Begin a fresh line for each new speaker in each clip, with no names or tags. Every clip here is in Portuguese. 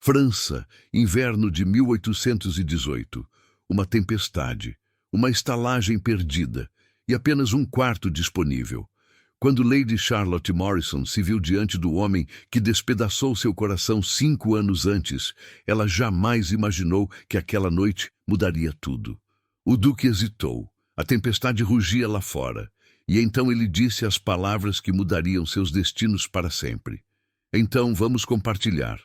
França, inverno de 1818. Uma tempestade, uma estalagem perdida e apenas um quarto disponível. Quando Lady Charlotte Morrison se viu diante do homem que despedaçou seu coração 5 anos antes, ela jamais imaginou que aquela noite mudaria tudo. O duque hesitou. A tempestade rugia lá fora. E então ele disse as palavras que mudariam seus destinos para sempre. Então vamos compartilhar.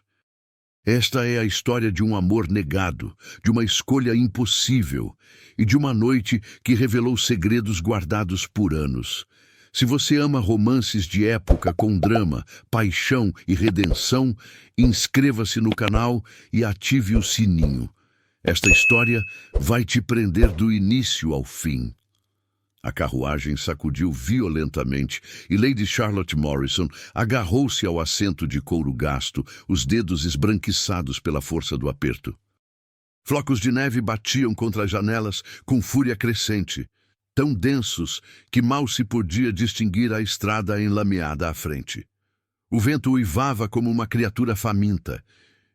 Esta é a história de um amor negado, de uma escolha impossível e de uma noite que revelou segredos guardados por anos. Se você ama romances de época com drama, paixão e redenção, inscreva-se no canal e ative o sininho. Esta história vai te prender do início ao fim. A carruagem sacudiu violentamente e Lady Charlotte Morrison agarrou-se ao assento de couro gasto, os dedos esbranquiçados pela força do aperto. Flocos de neve batiam contra as janelas com fúria crescente, tão densos que mal se podia distinguir a estrada enlameada à frente. O vento uivava como uma criatura faminta,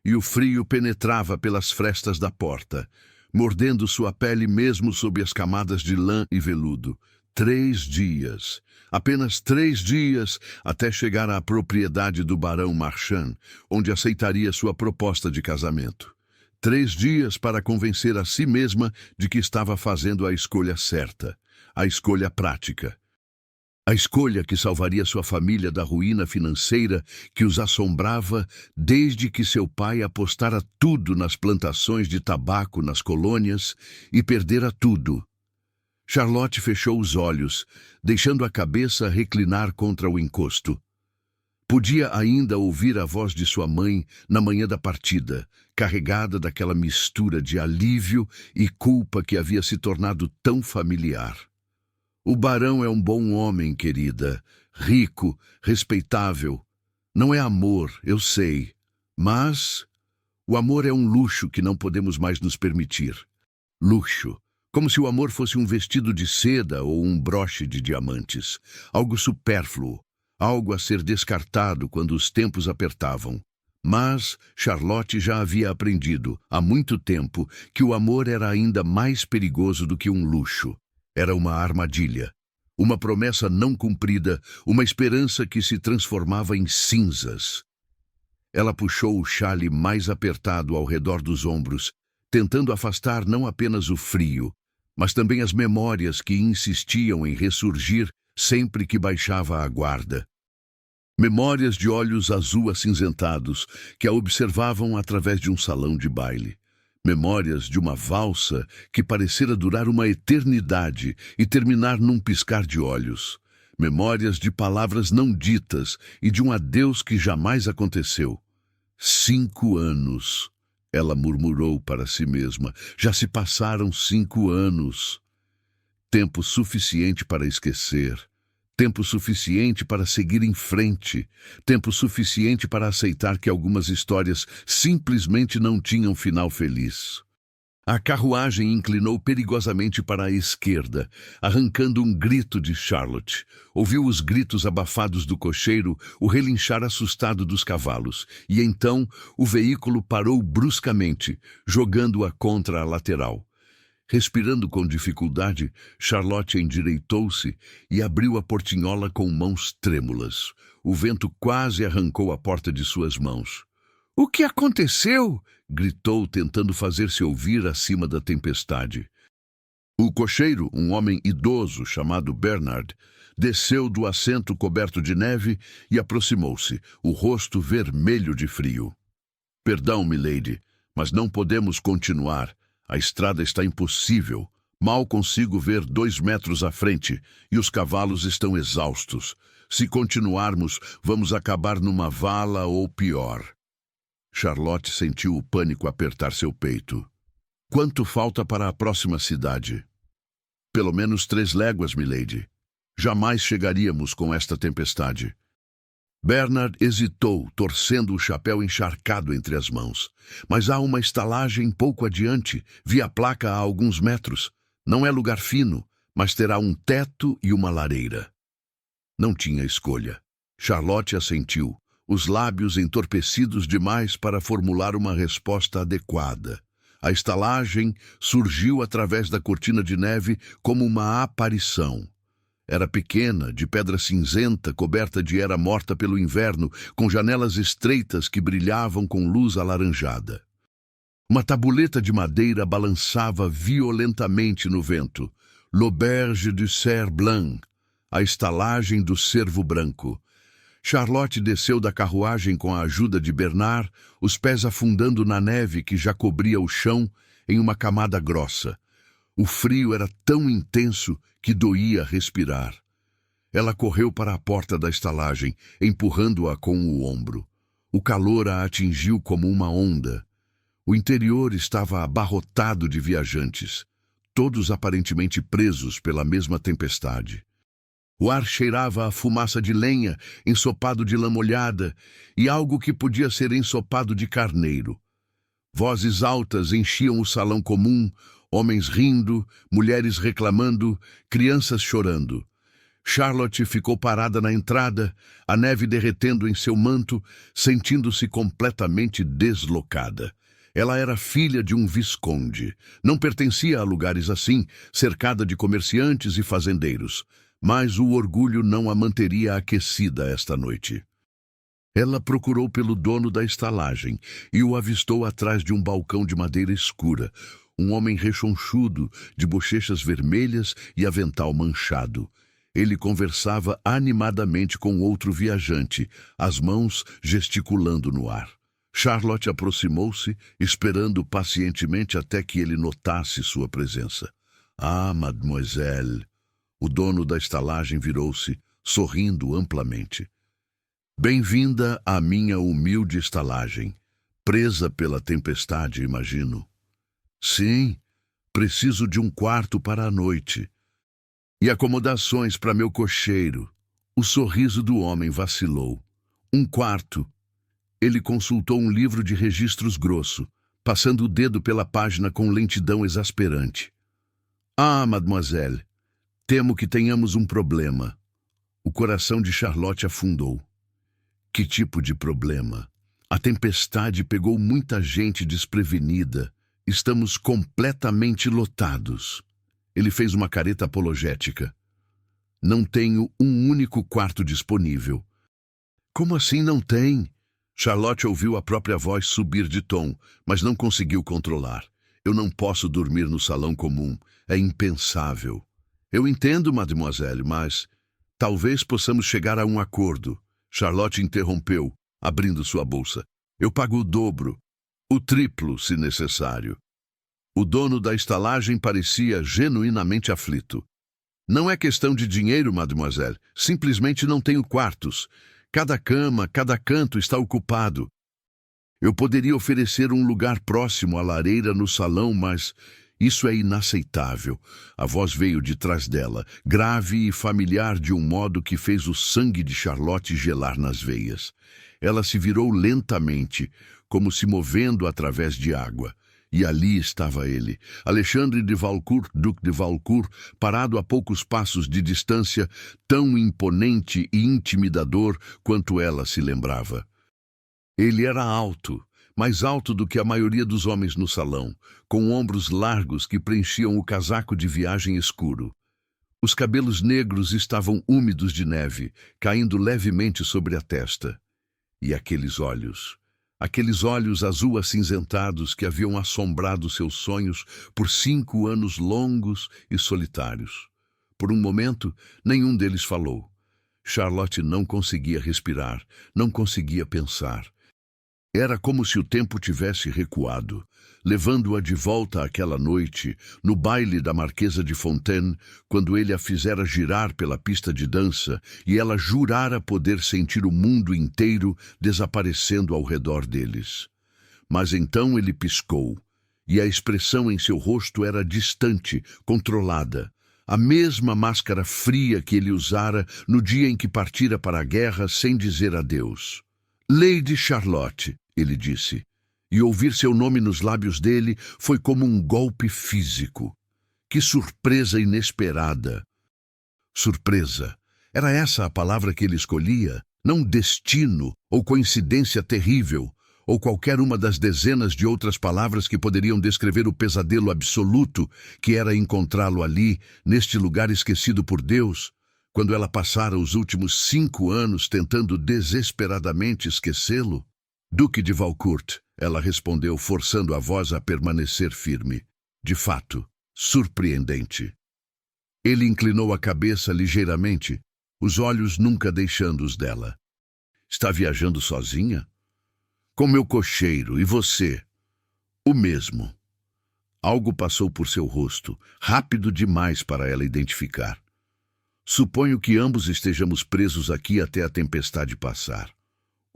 e o frio penetrava pelas frestas da porta, mordendo sua pele mesmo sob as camadas de lã e veludo. 3 dias, apenas 3 dias, até chegar à propriedade do barão Marchand, onde aceitaria sua proposta de casamento. 3 dias para convencer a si mesma de que estava fazendo a escolha certa, a escolha prática. A escolha que salvaria sua família da ruína financeira que os assombrava desde que seu pai apostara tudo nas plantações de tabaco nas colônias e perdera tudo. Charlotte fechou os olhos, deixando a cabeça reclinar contra o encosto. Podia ainda ouvir a voz de sua mãe na manhã da partida, carregada daquela mistura de alívio e culpa que havia se tornado tão familiar. O barão é um bom homem, querida, rico, respeitável. Não é amor, eu sei, mas o amor é um luxo que não podemos mais nos permitir. Luxo, como se o amor fosse um vestido de seda ou um broche de diamantes, algo supérfluo, algo a ser descartado quando os tempos apertavam. Mas Charlotte já havia aprendido, há muito tempo, que o amor era ainda mais perigoso do que um luxo. Era uma armadilha, uma promessa não cumprida, uma esperança que se transformava em cinzas. Ela puxou o xale mais apertado ao redor dos ombros, tentando afastar não apenas o frio, mas também as memórias que insistiam em ressurgir sempre que baixava a guarda. Memórias de olhos azul acinzentados que a observavam através de um salão de baile. Memórias de uma valsa que parecera durar uma eternidade e terminar num piscar de olhos. Memórias de palavras não ditas e de um adeus que jamais aconteceu. 5 anos, ela murmurou para si mesma. Já se passaram 5 anos. Tempo suficiente para esquecer. Tempo suficiente para seguir em frente. Tempo suficiente para aceitar que algumas histórias simplesmente não tinham final feliz. A carruagem inclinou perigosamente para a esquerda, arrancando um grito de Charlotte. Ouviu os gritos abafados do cocheiro, o relinchar assustado dos cavalos, e então o veículo parou bruscamente, jogando-a contra a lateral. Respirando com dificuldade, Charlotte endireitou-se e abriu a portinhola com mãos trêmulas. O vento quase arrancou a porta de suas mãos. — O que aconteceu? — gritou, tentando fazer-se ouvir acima da tempestade. O cocheiro, um homem idoso chamado Bernard, desceu do assento coberto de neve e aproximou-se, o rosto vermelho de frio. — Perdão, milady, mas não podemos continuar. A estrada está impossível. Mal consigo ver 2 metros à frente e os cavalos estão exaustos. Se continuarmos, vamos acabar numa vala ou pior. Charlotte sentiu o pânico apertar seu peito. Quanto falta para a próxima cidade? Pelo menos 3 léguas, milady. Jamais chegaríamos com esta tempestade. Bernard hesitou, torcendo o chapéu encharcado entre as mãos. Mas há uma estalagem pouco adiante, vi a placa há alguns metros. Não é lugar fino, mas terá um teto e uma lareira. Não tinha escolha. Charlotte assentiu. os lábios entorpecidos demais para formular uma resposta adequada. A estalagem surgiu através da cortina de neve como uma aparição. Era pequena, de pedra cinzenta, coberta de era morta pelo inverno, com janelas estreitas que brilhavam com luz alaranjada. Uma tabuleta de madeira balançava violentamente no vento. L'Auberge du Cerf Blanc, a estalagem do cervo branco. Charlotte desceu da carruagem com a ajuda de Bernard, os pés afundando na neve que já cobria o chão em uma camada grossa. O frio era tão intenso que doía respirar. Ela correu para a porta da estalagem, empurrando-a com o ombro. O calor a atingiu como uma onda. O interior estava abarrotado de viajantes, todos aparentemente presos pela mesma tempestade. O ar cheirava a fumaça de lenha, ensopado de lã molhada, e algo que podia ser ensopado de carneiro. Vozes altas enchiam o salão comum, homens rindo, mulheres reclamando, crianças chorando. Charlotte ficou parada na entrada, a neve derretendo em seu manto, sentindo-se completamente deslocada. Ela era filha de um visconde. Não pertencia a lugares assim, cercada de comerciantes e fazendeiros. Mas o orgulho não a manteria aquecida esta noite. Ela procurou pelo dono da estalagem e o avistou atrás de um balcão de madeira escura, um homem rechonchudo, de bochechas vermelhas e avental manchado. Ele conversava animadamente com outro viajante, as mãos gesticulando no ar. Charlotte aproximou-se, esperando pacientemente até que ele notasse sua presença. Ah, mademoiselle! O dono da estalagem virou-se, sorrindo amplamente. Bem-vinda à minha humilde estalagem, presa pela tempestade, imagino. Sim, preciso de um quarto para a noite. E acomodações para meu cocheiro. O sorriso do homem vacilou. Um quarto. Ele consultou um livro de registros grosso, passando o dedo pela página com lentidão exasperante. Ah, mademoiselle, temo que tenhamos um problema. O coração de Charlotte afundou. Que tipo de problema? A tempestade pegou muita gente desprevenida. Estamos completamente lotados. Ele fez uma careta apologética. Não tenho um único quarto disponível. Como assim não tem? Charlotte ouviu a própria voz subir de tom, mas não conseguiu controlar. Eu não posso dormir no salão comum. É impensável. Eu entendo, mademoiselle, mas talvez possamos chegar a um acordo. Charlotte interrompeu, abrindo sua bolsa. Eu pago o dobro, o triplo, se necessário. O dono da estalagem parecia genuinamente aflito. Não é questão de dinheiro, mademoiselle. Simplesmente não tenho quartos. Cada cama, cada canto está ocupado. Eu poderia oferecer um lugar próximo à lareira no salão, mas isso é inaceitável. A voz veio de trás dela, grave e familiar de um modo que fez o sangue de Charlotte gelar nas veias. Ela se virou lentamente, como se movendo através de água. E ali estava ele, Alexandre de Valcourt, Duque de Valcourt, parado a poucos passos de distância, tão imponente e intimidador quanto ela se lembrava. Ele era alto, mais alto do que a maioria dos homens no salão, com ombros largos que preenchiam o casaco de viagem escuro. Os cabelos negros estavam úmidos de neve, caindo levemente sobre a testa. E aqueles olhos azul acinzentados que haviam assombrado seus sonhos por 5 anos longos e solitários. Por um momento, nenhum deles falou. Charlotte não conseguia respirar, não conseguia pensar. Era como se o tempo tivesse recuado, levando-a de volta àquela noite, no baile da Marquesa de Fontaine, quando ele a fizera girar pela pista de dança e ela jurara poder sentir o mundo inteiro desaparecendo ao redor deles. Mas então ele piscou, e a expressão em seu rosto era distante, controlada. A mesma máscara fria que ele usara no dia em que partira para a guerra sem dizer adeus. Lady Charlotte, ele disse, e ouvir seu nome nos lábios dele foi como um golpe físico. Que surpresa inesperada! Surpresa. Era essa a palavra que ele escolhia? não destino ou coincidência terrível, ou qualquer uma das dezenas de outras palavras que poderiam descrever o pesadelo absoluto que era encontrá-lo ali, neste lugar esquecido por Deus, quando ela passara os últimos 5 anos tentando desesperadamente esquecê-lo? Duque de Valcourt, ela respondeu, forçando a voz a permanecer firme. De fato, surpreendente. Ele inclinou a cabeça ligeiramente, os olhos nunca deixando-os dela. Está viajando sozinha? Com meu cocheiro, e você? O mesmo. Algo passou por seu rosto, rápido demais para ela identificar. Suponho que ambos estejamos presos aqui até a tempestade passar.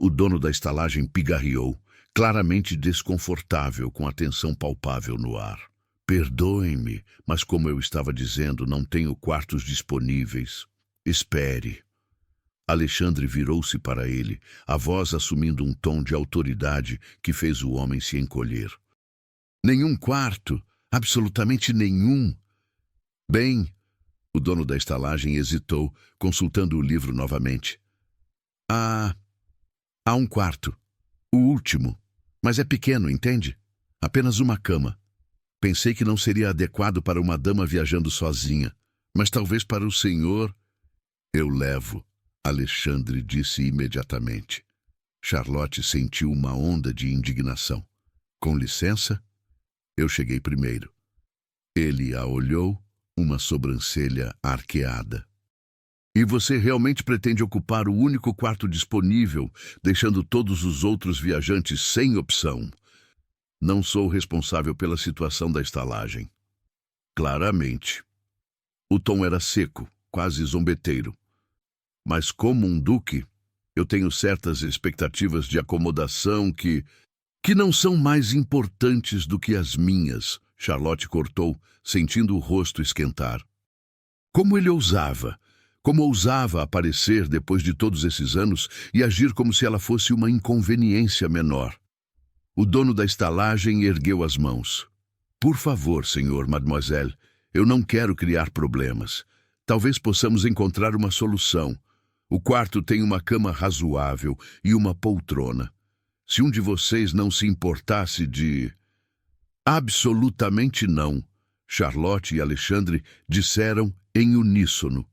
O dono da estalagem pigarreou, claramente desconfortável com a tensão palpável no ar. Perdoem-me, mas como eu estava dizendo, não tenho quartos disponíveis. Espere. Alexandre virou-se para ele, a voz assumindo um tom de autoridade que fez o homem se encolher. Nenhum quarto, absolutamente nenhum. Bem, o dono da estalagem hesitou, consultando o livro novamente. Há um quarto. O último. Mas é pequeno, entende? Apenas uma cama. Pensei que não seria adequado para uma dama viajando sozinha, mas talvez para o senhor... Eu levo, Alexandre disse imediatamente. Charlotte sentiu uma onda de indignação. Com licença? Eu cheguei primeiro. Ele a olhou, uma sobrancelha arqueada. E você realmente pretende ocupar o único quarto disponível, deixando todos os outros viajantes sem opção? Não sou responsável pela situação da estalagem. Claramente. O tom era seco, quase zombeteiro. Mas como um duque, eu tenho certas expectativas de acomodação que não são mais importantes do que as minhas, Charlotte cortou, sentindo o rosto esquentar. Como ele ousava? Como ousava aparecer depois de todos esses anos e agir como se ela fosse uma inconveniência menor? O dono da estalagem ergueu as mãos. Por favor, senhor, mademoiselle, eu não quero criar problemas. Talvez possamos encontrar uma solução. O quarto tem uma cama razoável e uma poltrona. Se um de vocês não se importasse de... Absolutamente não, Charlotte e Alexandre disseram em uníssono.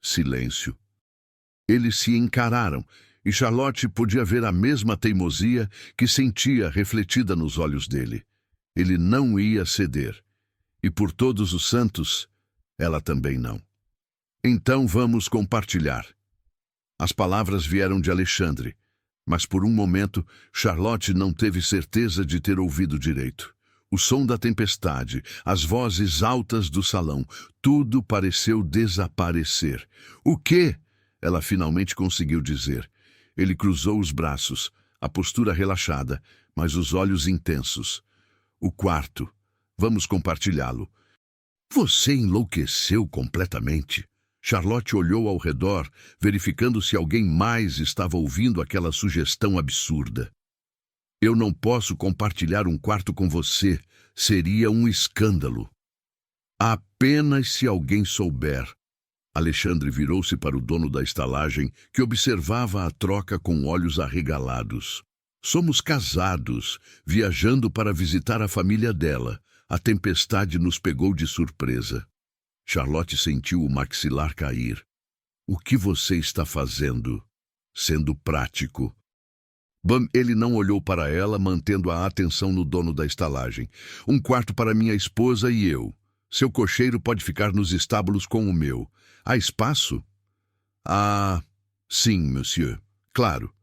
Silêncio. Eles se encararam, e Charlotte podia ver a mesma teimosia que sentia refletida nos olhos dele. Ele não ia ceder. E por todos os santos, ela também não. Então vamos compartilhar. As palavras vieram de Alexandre, mas por um momento Charlotte não teve certeza de ter ouvido direito. O som da tempestade, as vozes altas do salão, tudo pareceu desaparecer. O quê? Ela finalmente conseguiu dizer. Ele cruzou os braços, a postura relaxada, mas os olhos intensos. O quarto. Vamos compartilhá-lo. Você enlouqueceu completamente. Charlotte olhou ao redor, verificando se alguém mais estava ouvindo aquela sugestão absurda. Eu não posso compartilhar um quarto com você. Seria um escândalo. Apenas se alguém souber. Alexandre virou-se para o dono da estalagem, que observava a troca com olhos arregalados. Somos casados, viajando para visitar a família dela. A tempestade nos pegou de surpresa. Charlotte sentiu o maxilar cair. O que você está fazendo? Sendo prático. Ele não olhou para ela, mantendo a atenção no dono da estalagem. Um quarto para minha esposa e eu. Seu cocheiro pode ficar nos estábulos com o meu. Há espaço? Ah, sim, monsieur. Claro.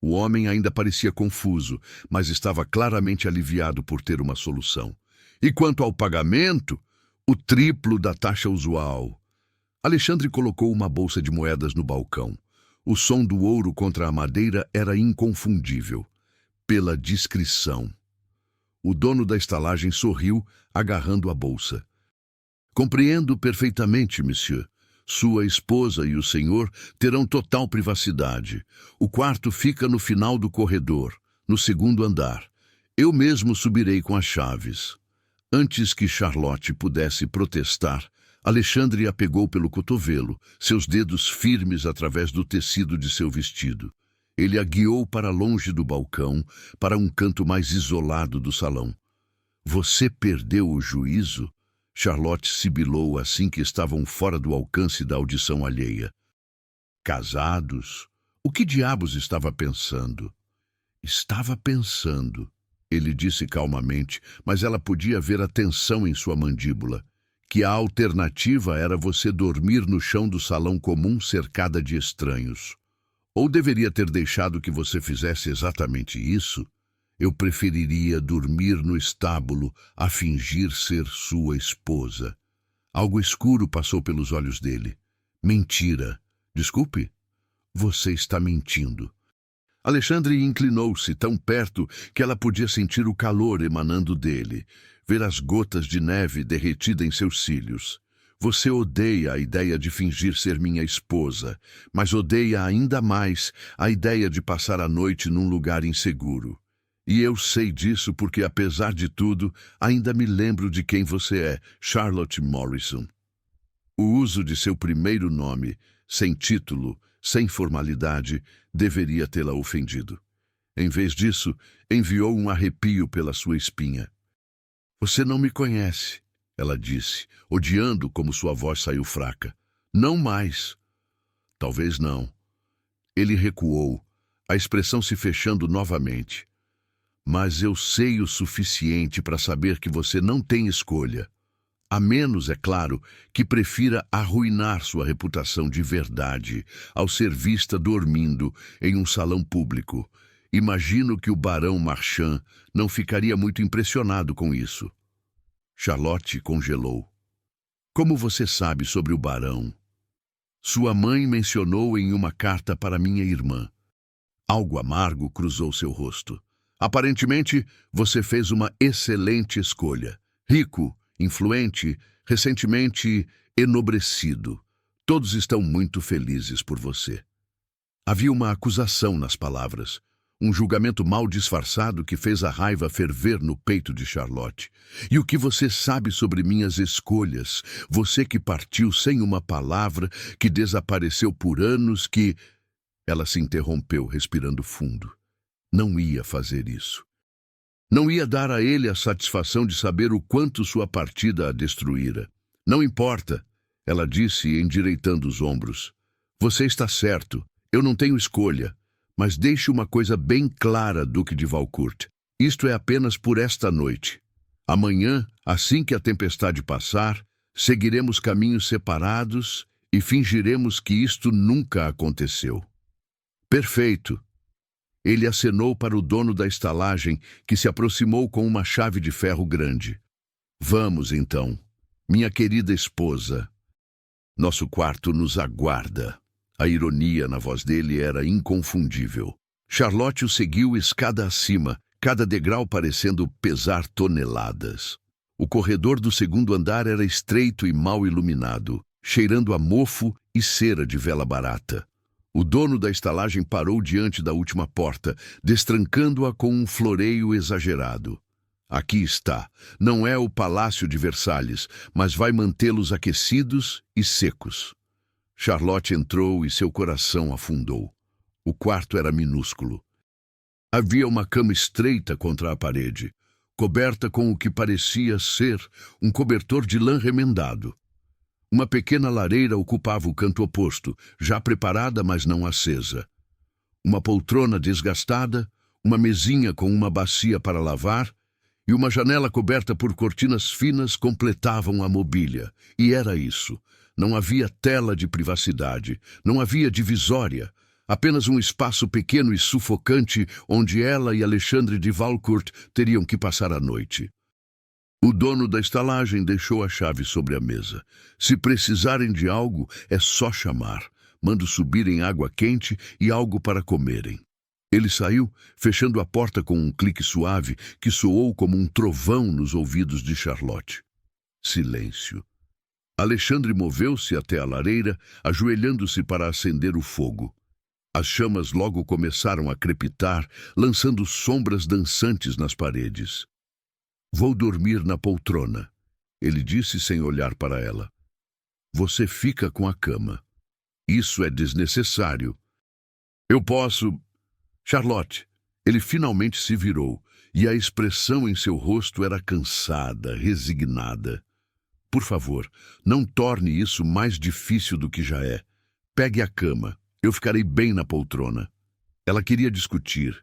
O homem ainda parecia confuso, mas estava claramente aliviado por ter uma solução. E quanto ao pagamento, o triplo da taxa usual. Alexandre colocou uma bolsa de moedas no balcão. O som do ouro contra a madeira era inconfundível. Pela discrição. O dono da estalagem sorriu, agarrando a bolsa. Compreendo perfeitamente, monsieur. Sua esposa e o senhor terão total privacidade. O quarto fica no final do corredor, no segundo andar. Eu mesmo subirei com as chaves. Antes que Charlotte pudesse protestar, Alexandre a pegou pelo cotovelo, seus dedos firmes através do tecido de seu vestido. Ele a guiou para longe do balcão, para um canto mais isolado do salão. Você perdeu o juízo? Charlotte sibilou assim que estavam fora do alcance da audição alheia. Casados? O que diabos estava pensando? Estava pensando, ele disse calmamente, mas ela podia ver a tensão em sua mandíbula, que a alternativa era você dormir no chão do salão comum cercada de estranhos. Ou deveria ter deixado que você fizesse exatamente isso? Eu preferiria dormir no estábulo a fingir ser sua esposa. Algo escuro passou pelos olhos dele. Mentira. Desculpe? Você está mentindo. Alexandre inclinou-se tão perto que ela podia sentir o calor emanando dele, ver as gotas de neve derretida em seus cílios. Você odeia a ideia de fingir ser minha esposa, mas odeia ainda mais a ideia de passar a noite num lugar inseguro. E eu sei disso porque, apesar de tudo, ainda me lembro de quem você é, Charlotte Morrison. O uso de seu primeiro nome, sem título, sem formalidade, deveria tê-la ofendido. Em vez disso, enviou um arrepio pela sua espinha. Você não me conhece, ela disse, odiando como sua voz saiu fraca. Não mais. Talvez não. Ele recuou, a expressão se fechando novamente. Mas eu sei o suficiente para saber que você não tem escolha. A menos, é claro, que prefira arruinar sua reputação de verdade ao ser vista dormindo em um salão público. Imagino que o barão Marchand não ficaria muito impressionado com isso. Charlotte congelou. Como você sabe sobre o barão? Sua mãe mencionou em uma carta para minha irmã. Algo amargo cruzou seu rosto. Aparentemente, você fez uma excelente escolha. Rico, influente, recentemente enobrecido. Todos estão muito felizes por você. Havia uma acusação nas palavras, um julgamento mal disfarçado que fez a raiva ferver no peito de Charlotte. E o que você sabe sobre minhas escolhas? Você que partiu sem uma palavra, que desapareceu por anos, que... Ela se interrompeu, respirando fundo. Não ia fazer isso. Não ia dar a ele a satisfação de saber o quanto sua partida a destruíra. Não importa, ela disse, endireitando os ombros. Você está certo, eu não tenho escolha. Mas deixe uma coisa bem clara, Duque de Valcourt. Isto é apenas por esta noite. Amanhã, assim que a tempestade passar, seguiremos caminhos separados e fingiremos que isto nunca aconteceu. Perfeito. Ele acenou para o dono da estalagem, que se aproximou com uma chave de ferro grande. Vamos, então. Minha querida esposa. Nosso quarto nos aguarda. A ironia na voz dele era inconfundível. Charlotte o seguiu escada acima, cada degrau parecendo pesar toneladas. O corredor do segundo andar era estreito e mal iluminado, cheirando a mofo e cera de vela barata. O dono da estalagem parou diante da última porta, destrancando-a com um floreio exagerado. Aqui está. Não é o Palácio de Versalhes, mas vai mantê-los aquecidos e secos. Charlotte entrou e seu coração afundou. O quarto era minúsculo. Havia uma cama estreita contra a parede, coberta com o que parecia ser um cobertor de lã remendado. Uma pequena lareira ocupava o canto oposto, já preparada, mas não acesa. Uma poltrona desgastada, uma mesinha com uma bacia para lavar e uma janela coberta por cortinas finas completavam a mobília. E era isso. Não havia tela de privacidade, não havia divisória, apenas um espaço pequeno e sufocante onde ela e Alexandre de Valcourt teriam que passar a noite. O dono da estalagem deixou a chave sobre a mesa. Se precisarem de algo, é só chamar. Mando subirem água quente e algo para comerem. Ele saiu, fechando a porta com um clique suave que soou como um trovão nos ouvidos de Charlotte. Silêncio. Alexandre moveu-se até a lareira, ajoelhando-se para acender o fogo. As chamas logo começaram a crepitar, lançando sombras dançantes nas paredes. Vou dormir na poltrona, ele disse sem olhar para ela. Você fica com a cama. Isso é desnecessário. Eu posso... Charlotte, ele finalmente se virou, e a expressão em seu rosto era cansada, resignada. Por favor, não torne isso mais difícil do que já é. Pegue a cama. Eu ficarei bem na poltrona. Ela queria discutir.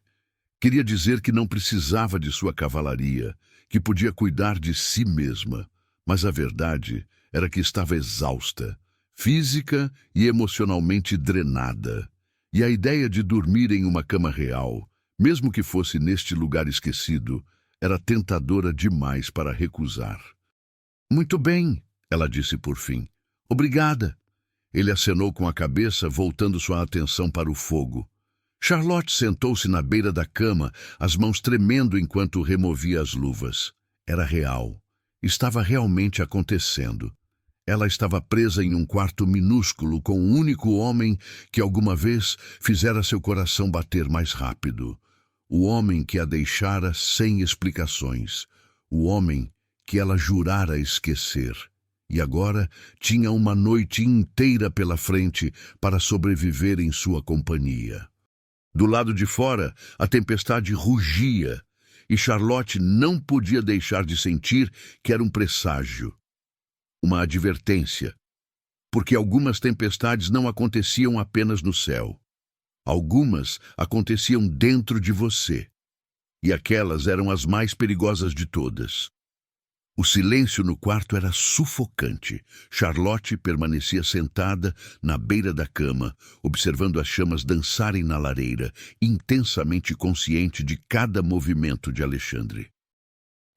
Queria dizer que não precisava de sua cavalaria, que podia cuidar de si mesma. Mas a verdade era que estava exausta, física e emocionalmente drenada. E a ideia de dormir em uma cama real, mesmo que fosse neste lugar esquecido, era tentadora demais para recusar. Muito bem, ela disse por fim. Obrigada. Ele acenou com a cabeça, voltando sua atenção para o fogo. Charlotte sentou-se na beira da cama, as mãos tremendo enquanto removia as luvas. Era real. Estava realmente acontecendo. Ela estava presa em um quarto minúsculo com um único homem que alguma vez fizera seu coração bater mais rápido. O homem que a deixara sem explicações. O homem que ela jurara esquecer. E agora tinha uma noite inteira pela frente para sobreviver em sua companhia. Do lado de fora, a tempestade rugia, e Charlotte não podia deixar de sentir que era um presságio, uma advertência, porque algumas tempestades não aconteciam apenas no céu. Algumas aconteciam dentro de você, e aquelas eram as mais perigosas de todas. O silêncio no quarto era sufocante. Charlotte permanecia sentada na beira da cama, observando as chamas dançarem na lareira, intensamente consciente de cada movimento de Alexandre.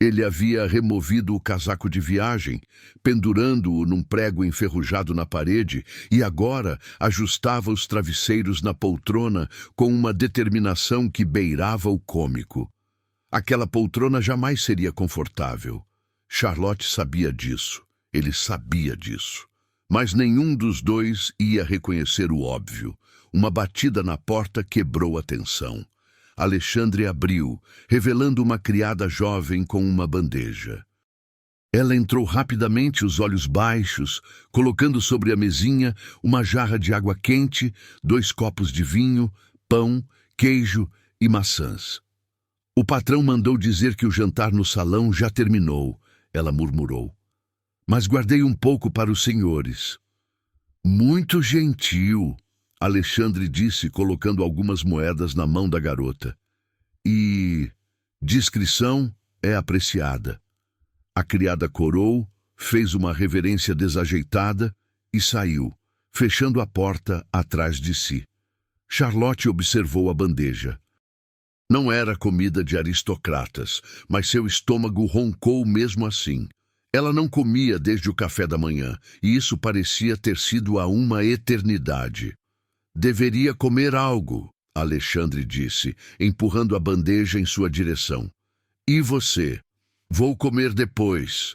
Ele havia removido o casaco de viagem, pendurando-o num prego enferrujado na parede, e agora ajustava os travesseiros na poltrona com uma determinação que beirava o cômico. Aquela poltrona jamais seria confortável. Charlotte sabia disso, ele sabia disso. Mas nenhum dos dois ia reconhecer o óbvio. Uma batida na porta quebrou a tensão. Alexandre abriu, revelando uma criada jovem com uma bandeja. Ela entrou rapidamente, os olhos baixos, colocando sobre a mesinha uma jarra de água quente, 2 copos de vinho, pão, queijo e maçãs. O patrão mandou dizer que o jantar no salão já terminou. Ela murmurou. Mas guardei um pouco para os senhores. Muito gentil, Alexandre disse, colocando algumas moedas na mão da garota. E discrição é apreciada. A criada corou, fez uma reverência desajeitada e saiu, fechando a porta atrás de si. Charlotte observou a bandeja. Não era comida de aristocratas, mas seu estômago roncou mesmo assim. Ela não comia desde o café da manhã, e isso parecia ter sido há uma eternidade. Deveria comer algo, Alexandre disse, empurrando a bandeja em sua direção. E você? Vou comer depois.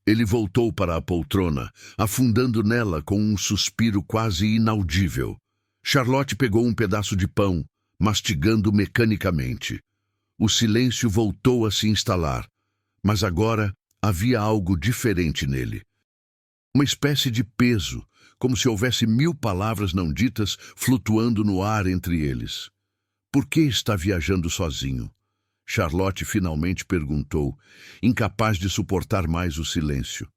Ele voltou para a poltrona, afundando nela com um suspiro quase inaudível. Charlotte pegou um pedaço de pão, mastigando mecanicamente. O silêncio voltou a se instalar, mas agora havia algo diferente nele. Uma espécie de peso, como se houvesse 1000 palavras não ditas flutuando no ar entre eles. Por que está viajando sozinho? Charlotte finalmente perguntou, incapaz de suportar mais o silêncio.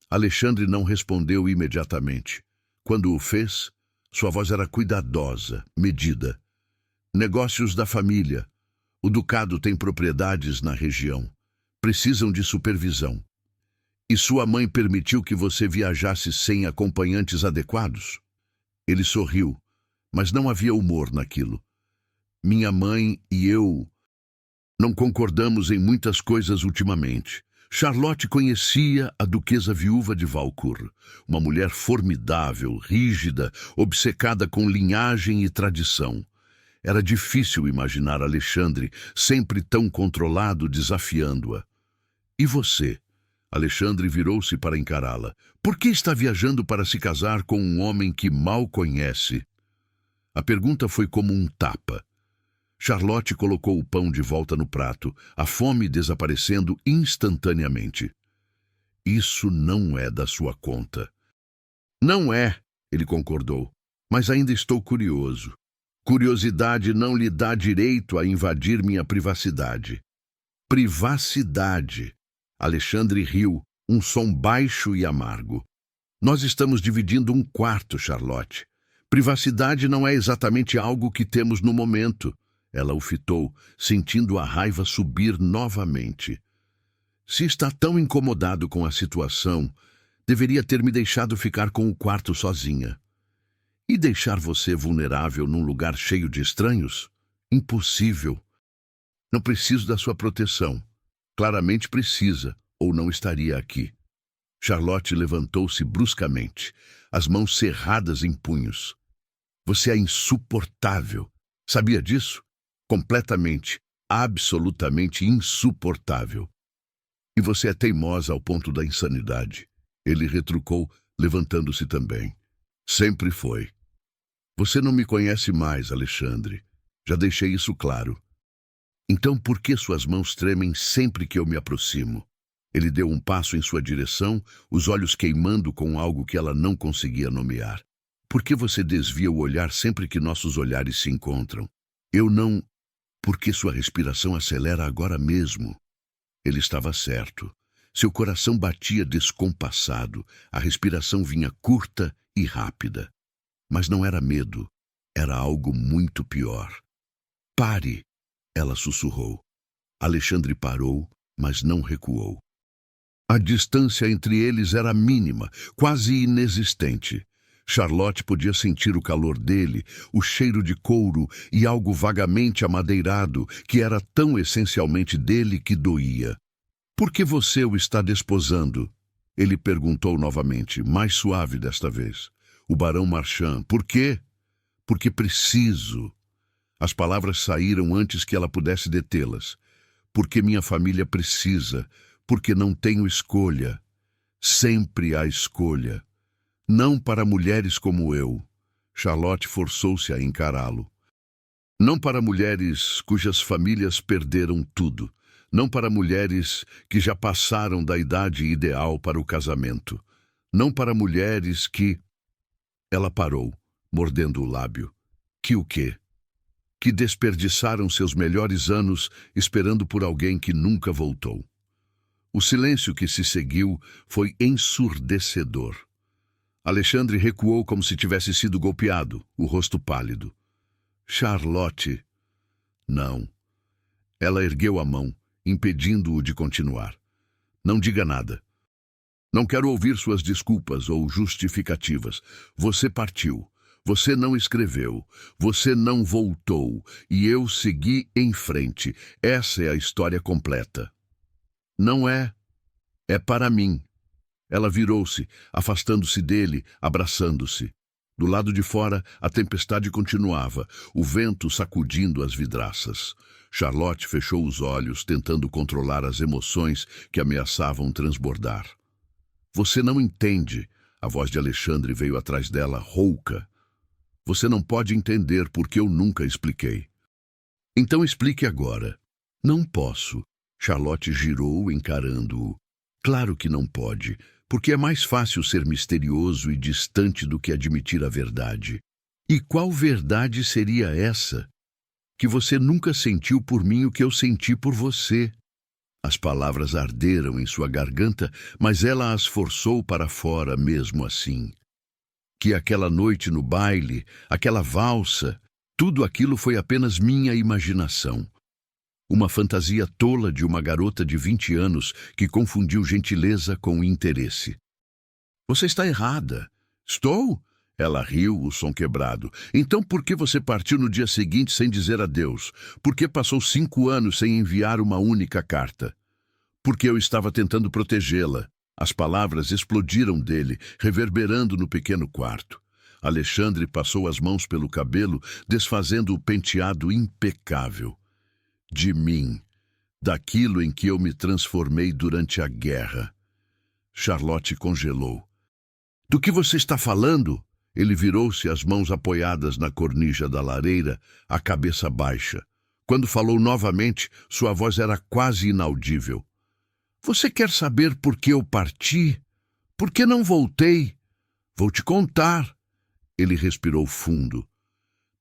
Alexandre não respondeu imediatamente. Quando o fez, sua voz era cuidadosa, medida. Negócios da família. O ducado tem propriedades na região. Precisam de supervisão. E sua mãe permitiu que você viajasse sem acompanhantes adequados? Ele sorriu, mas não havia humor naquilo. Minha mãe e eu não concordamos em muitas coisas ultimamente. Charlotte conhecia a duquesa viúva de Valcourt, uma mulher formidável, rígida, obcecada com linhagem e tradição. Era difícil imaginar Alexandre sempre tão controlado, desafiando-a. E você? Alexandre virou-se para encará-la. Por que está viajando para se casar com um homem que mal conhece? A pergunta foi como um tapa. Charlotte colocou o pão de volta no prato, a fome desaparecendo instantaneamente. Isso não é da sua conta. Não é, ele concordou, mas ainda estou curioso. Curiosidade não lhe dá direito a invadir minha privacidade. Privacidade. Alexandre riu, um som baixo e amargo. Nós estamos dividindo um quarto, Charlotte. Privacidade não é exatamente algo que temos no momento. Ela o fitou, sentindo a raiva subir novamente. Se está tão incomodado com a situação, deveria ter me deixado ficar com o quarto sozinha. E deixar você vulnerável num lugar cheio de estranhos? Impossível. Não preciso da sua proteção. Claramente precisa, ou não estaria aqui. Charlotte levantou-se bruscamente, as mãos cerradas em punhos. Você é insuportável. Sabia disso? Completamente, absolutamente insuportável. E você é teimosa ao ponto da insanidade. Ele retrucou, levantando-se também. Sempre foi. Você não me conhece mais, Alexandre. Já deixei isso claro. Então por que suas mãos tremem sempre que eu me aproximo? Ele deu um passo em sua direção, os olhos queimando com algo que ela não conseguia nomear. Por que você desvia o olhar sempre que nossos olhares se encontram? Eu não... Porque sua respiração acelera agora mesmo. Ele estava certo. Seu coração batia descompassado, a respiração vinha curta e rápida. Mas não era medo, era algo muito pior. Pare, ela sussurrou. Alexandre parou, mas não recuou. A distância entre eles era mínima, quase inexistente. Charlotte podia sentir o calor dele, o cheiro de couro e algo vagamente amadeirado que era tão essencialmente dele que doía. Por que você o está desposando? Ele perguntou novamente, mais suave desta vez. O barão Marchand. Por quê? Porque preciso. As palavras saíram antes que ela pudesse detê-las. Porque minha família precisa. Porque não tenho escolha. Sempre há escolha. Não para mulheres como eu. Charlotte forçou-se a encará-lo. Não para mulheres cujas famílias perderam tudo. Não para mulheres que já passaram da idade ideal para o casamento. Não para mulheres que... Ela parou, mordendo o lábio. Que o quê? Que desperdiçaram seus melhores anos esperando por alguém que nunca voltou. O silêncio que se seguiu foi ensurdecedor. Alexandre recuou como se tivesse sido golpeado, o rosto pálido. Charlotte... Não. Ela ergueu a mão, impedindo-o de continuar. Não diga nada. Não quero ouvir suas desculpas ou justificativas. Você partiu. Você não escreveu. Você não voltou. E eu segui em frente. Essa é a história completa. Não é. É para mim. Ela virou-se, afastando-se dele, abraçando-se. Do lado de fora, a tempestade continuava, o vento sacudindo as vidraças. Charlotte fechou os olhos, tentando controlar as emoções que ameaçavam transbordar. Você não entende. A voz de Alexandre veio atrás dela, rouca. Você não pode entender porque eu nunca expliquei. Então explique agora. Não posso. Charlotte girou, encarando-o. Claro que não pode, porque é mais fácil ser misterioso e distante do que admitir a verdade. E qual verdade seria essa? Que você nunca sentiu por mim o que eu senti por você. As palavras arderam em sua garganta, mas ela as forçou para fora mesmo assim. Que aquela noite no baile, aquela valsa, tudo aquilo foi apenas minha imaginação. Uma fantasia tola de uma garota de 20 anos que confundiu gentileza com interesse. Você está errada. Estou? Ela riu, o som quebrado. Então por que você partiu no dia seguinte sem dizer adeus? Por que passou 5 anos sem enviar uma única carta? Porque eu estava tentando protegê-la. As palavras explodiram dele, reverberando no pequeno quarto. Alexandre passou as mãos pelo cabelo, desfazendo o penteado impecável. De mim, daquilo em que eu me transformei durante a guerra. Charlotte congelou. Do que você está falando? Ele virou-se, as mãos apoiadas na cornija da lareira, a cabeça baixa. Quando falou novamente, sua voz era quase inaudível. Você quer saber por que eu parti? Por que não voltei? Vou te contar. Ele respirou fundo.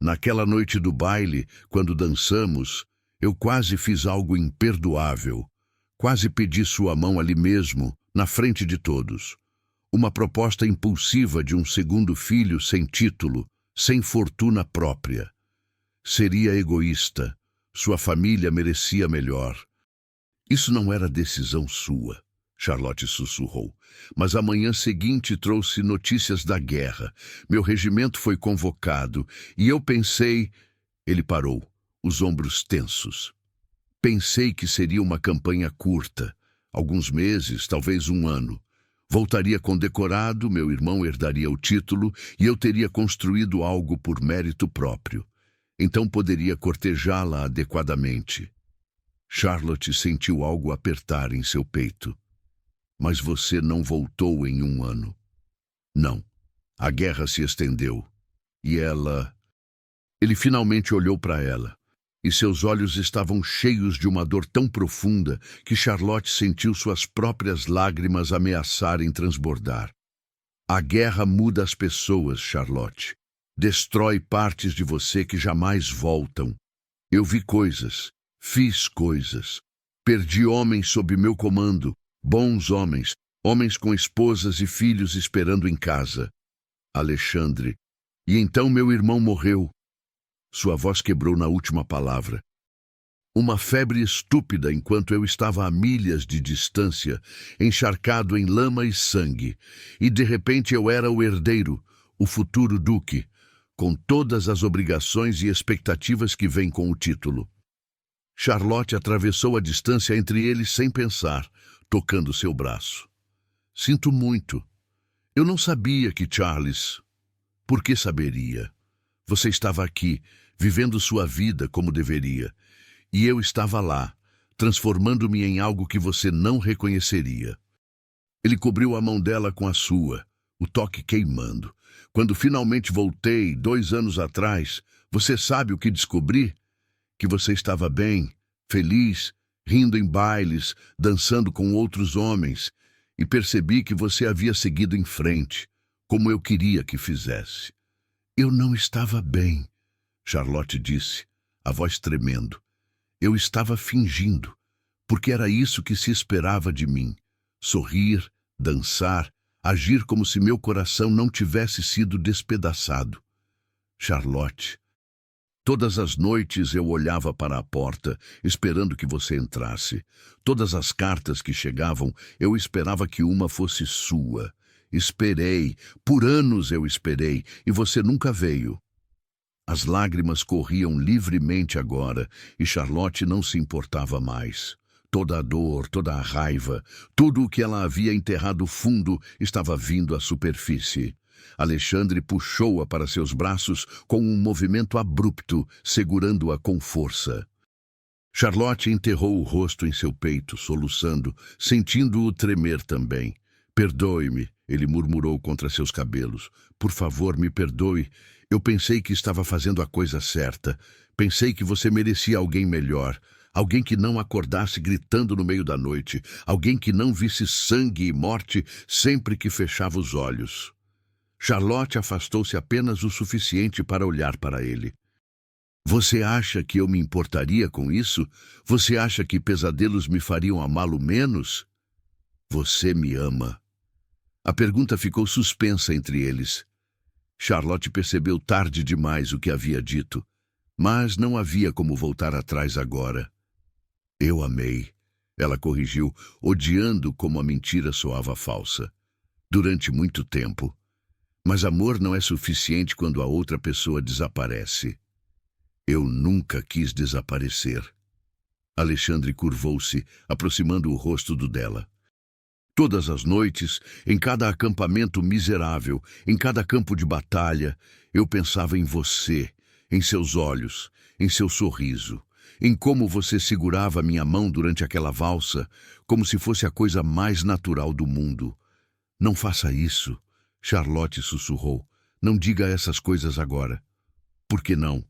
Naquela noite do baile, quando dançamos, eu quase fiz algo imperdoável. Quase pedi sua mão ali mesmo, na frente de todos. Uma proposta impulsiva de um segundo filho sem título, sem fortuna própria. Seria egoísta. Sua família merecia melhor. Isso não era decisão sua, Charlotte sussurrou. Mas a manhã seguinte trouxe notícias da guerra. Meu regimento foi convocado e eu pensei... Ele parou, os ombros tensos. Pensei que seria uma campanha curta, alguns meses, talvez um ano. Voltaria condecorado, meu irmão herdaria o título e eu teria construído algo por mérito próprio. Então poderia cortejá-la adequadamente. Charlotte sentiu algo apertar em seu peito. Mas você não voltou em um ano. Não. A guerra se estendeu. E ela... Ele finalmente olhou para ela. E seus olhos estavam cheios de uma dor tão profunda que Charlotte sentiu suas próprias lágrimas ameaçarem transbordar. A guerra muda as pessoas, Charlotte. Destrói partes de você que jamais voltam. Eu vi coisas, fiz coisas. Perdi homens sob meu comando, bons homens, homens com esposas e filhos esperando em casa. Alexandre. E então meu irmão morreu. Sua voz quebrou na última palavra. Uma febre estúpida enquanto eu estava a milhas de distância, encharcado em lama e sangue, e de repente eu era o herdeiro, o futuro duque, com todas as obrigações e expectativas que vêm com o título. Charlotte atravessou a distância entre eles sem pensar, tocando seu braço. Sinto muito. Eu não sabia que Charles... Por que saberia? Você estava aqui, vivendo sua vida como deveria. E eu estava lá, transformando-me em algo que você não reconheceria. Ele cobriu a mão dela com a sua, o toque queimando. Quando finalmente voltei, 2 anos atrás, você sabe o que descobri? Que você estava bem, feliz, rindo em bailes, dançando com outros homens, e percebi que você havia seguido em frente, como eu queria que fizesse. Eu não estava bem, Charlotte disse, a voz tremendo. Eu estava fingindo, porque era isso que se esperava de mim. Sorrir, dançar, agir como se meu coração não tivesse sido despedaçado. Charlotte, todas as noites eu olhava para a porta, esperando que você entrasse. Todas as cartas que chegavam, eu esperava que uma fosse sua. Esperei, por anos eu esperei, e você nunca veio. As lágrimas corriam livremente agora, e Charlotte não se importava mais. Toda a dor, toda a raiva, tudo o que ela havia enterrado fundo estava vindo à superfície. Alexandre puxou-a para seus braços com um movimento abrupto, segurando-a com força. Charlotte enterrou o rosto em seu peito, soluçando, sentindo-o tremer também. Perdoe-me, ele murmurou contra seus cabelos. Por favor, me perdoe. Eu pensei que estava fazendo a coisa certa. Pensei que você merecia alguém melhor. Alguém que não acordasse gritando no meio da noite. Alguém que não visse sangue e morte sempre que fechava os olhos. Charlotte afastou-se apenas o suficiente para olhar para ele. Você acha que eu me importaria com isso? Você acha que pesadelos me fariam amá-lo menos? Você me ama. A pergunta ficou suspensa entre eles. Charlotte percebeu tarde demais o que havia dito, mas não havia como voltar atrás agora. Eu amei, ela corrigiu, odiando como a mentira soava falsa. Durante muito tempo. Mas amor não é suficiente quando a outra pessoa desaparece. Eu nunca quis desaparecer. Alexandre curvou-se, aproximando o rosto do dela. Todas as noites, em cada acampamento miserável, em cada campo de batalha, eu pensava em você, em seus olhos, em seu sorriso, em como você segurava minha mão durante aquela valsa, como se fosse a coisa mais natural do mundo. Não faça isso, Charlotte sussurrou. Não diga essas coisas agora. Por que não?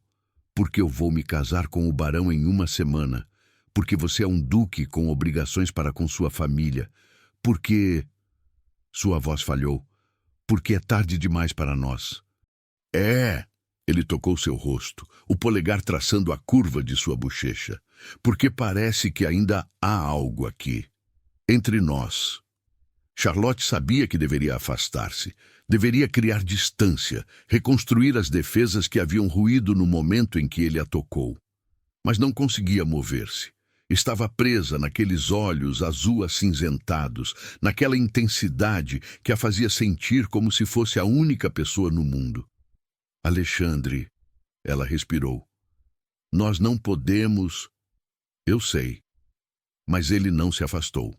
Porque eu vou me casar com o barão em uma semana. Porque você é um duque com obrigações para com sua família. Porque... Sua voz falhou. porque é tarde demais para nós. É, ele tocou seu rosto, o polegar traçando a curva de sua bochecha, porque parece que ainda há algo aqui, entre nós. Charlotte sabia que deveria afastar-se, deveria criar distância, reconstruir as defesas que haviam ruído no momento em que ele a tocou. Mas não conseguia mover-se. Estava presa naqueles olhos azul-acinzentados, naquela intensidade que a fazia sentir como se fosse a única pessoa no mundo. Alexandre, ela respirou. Nós não podemos... Eu sei. Mas ele não se afastou.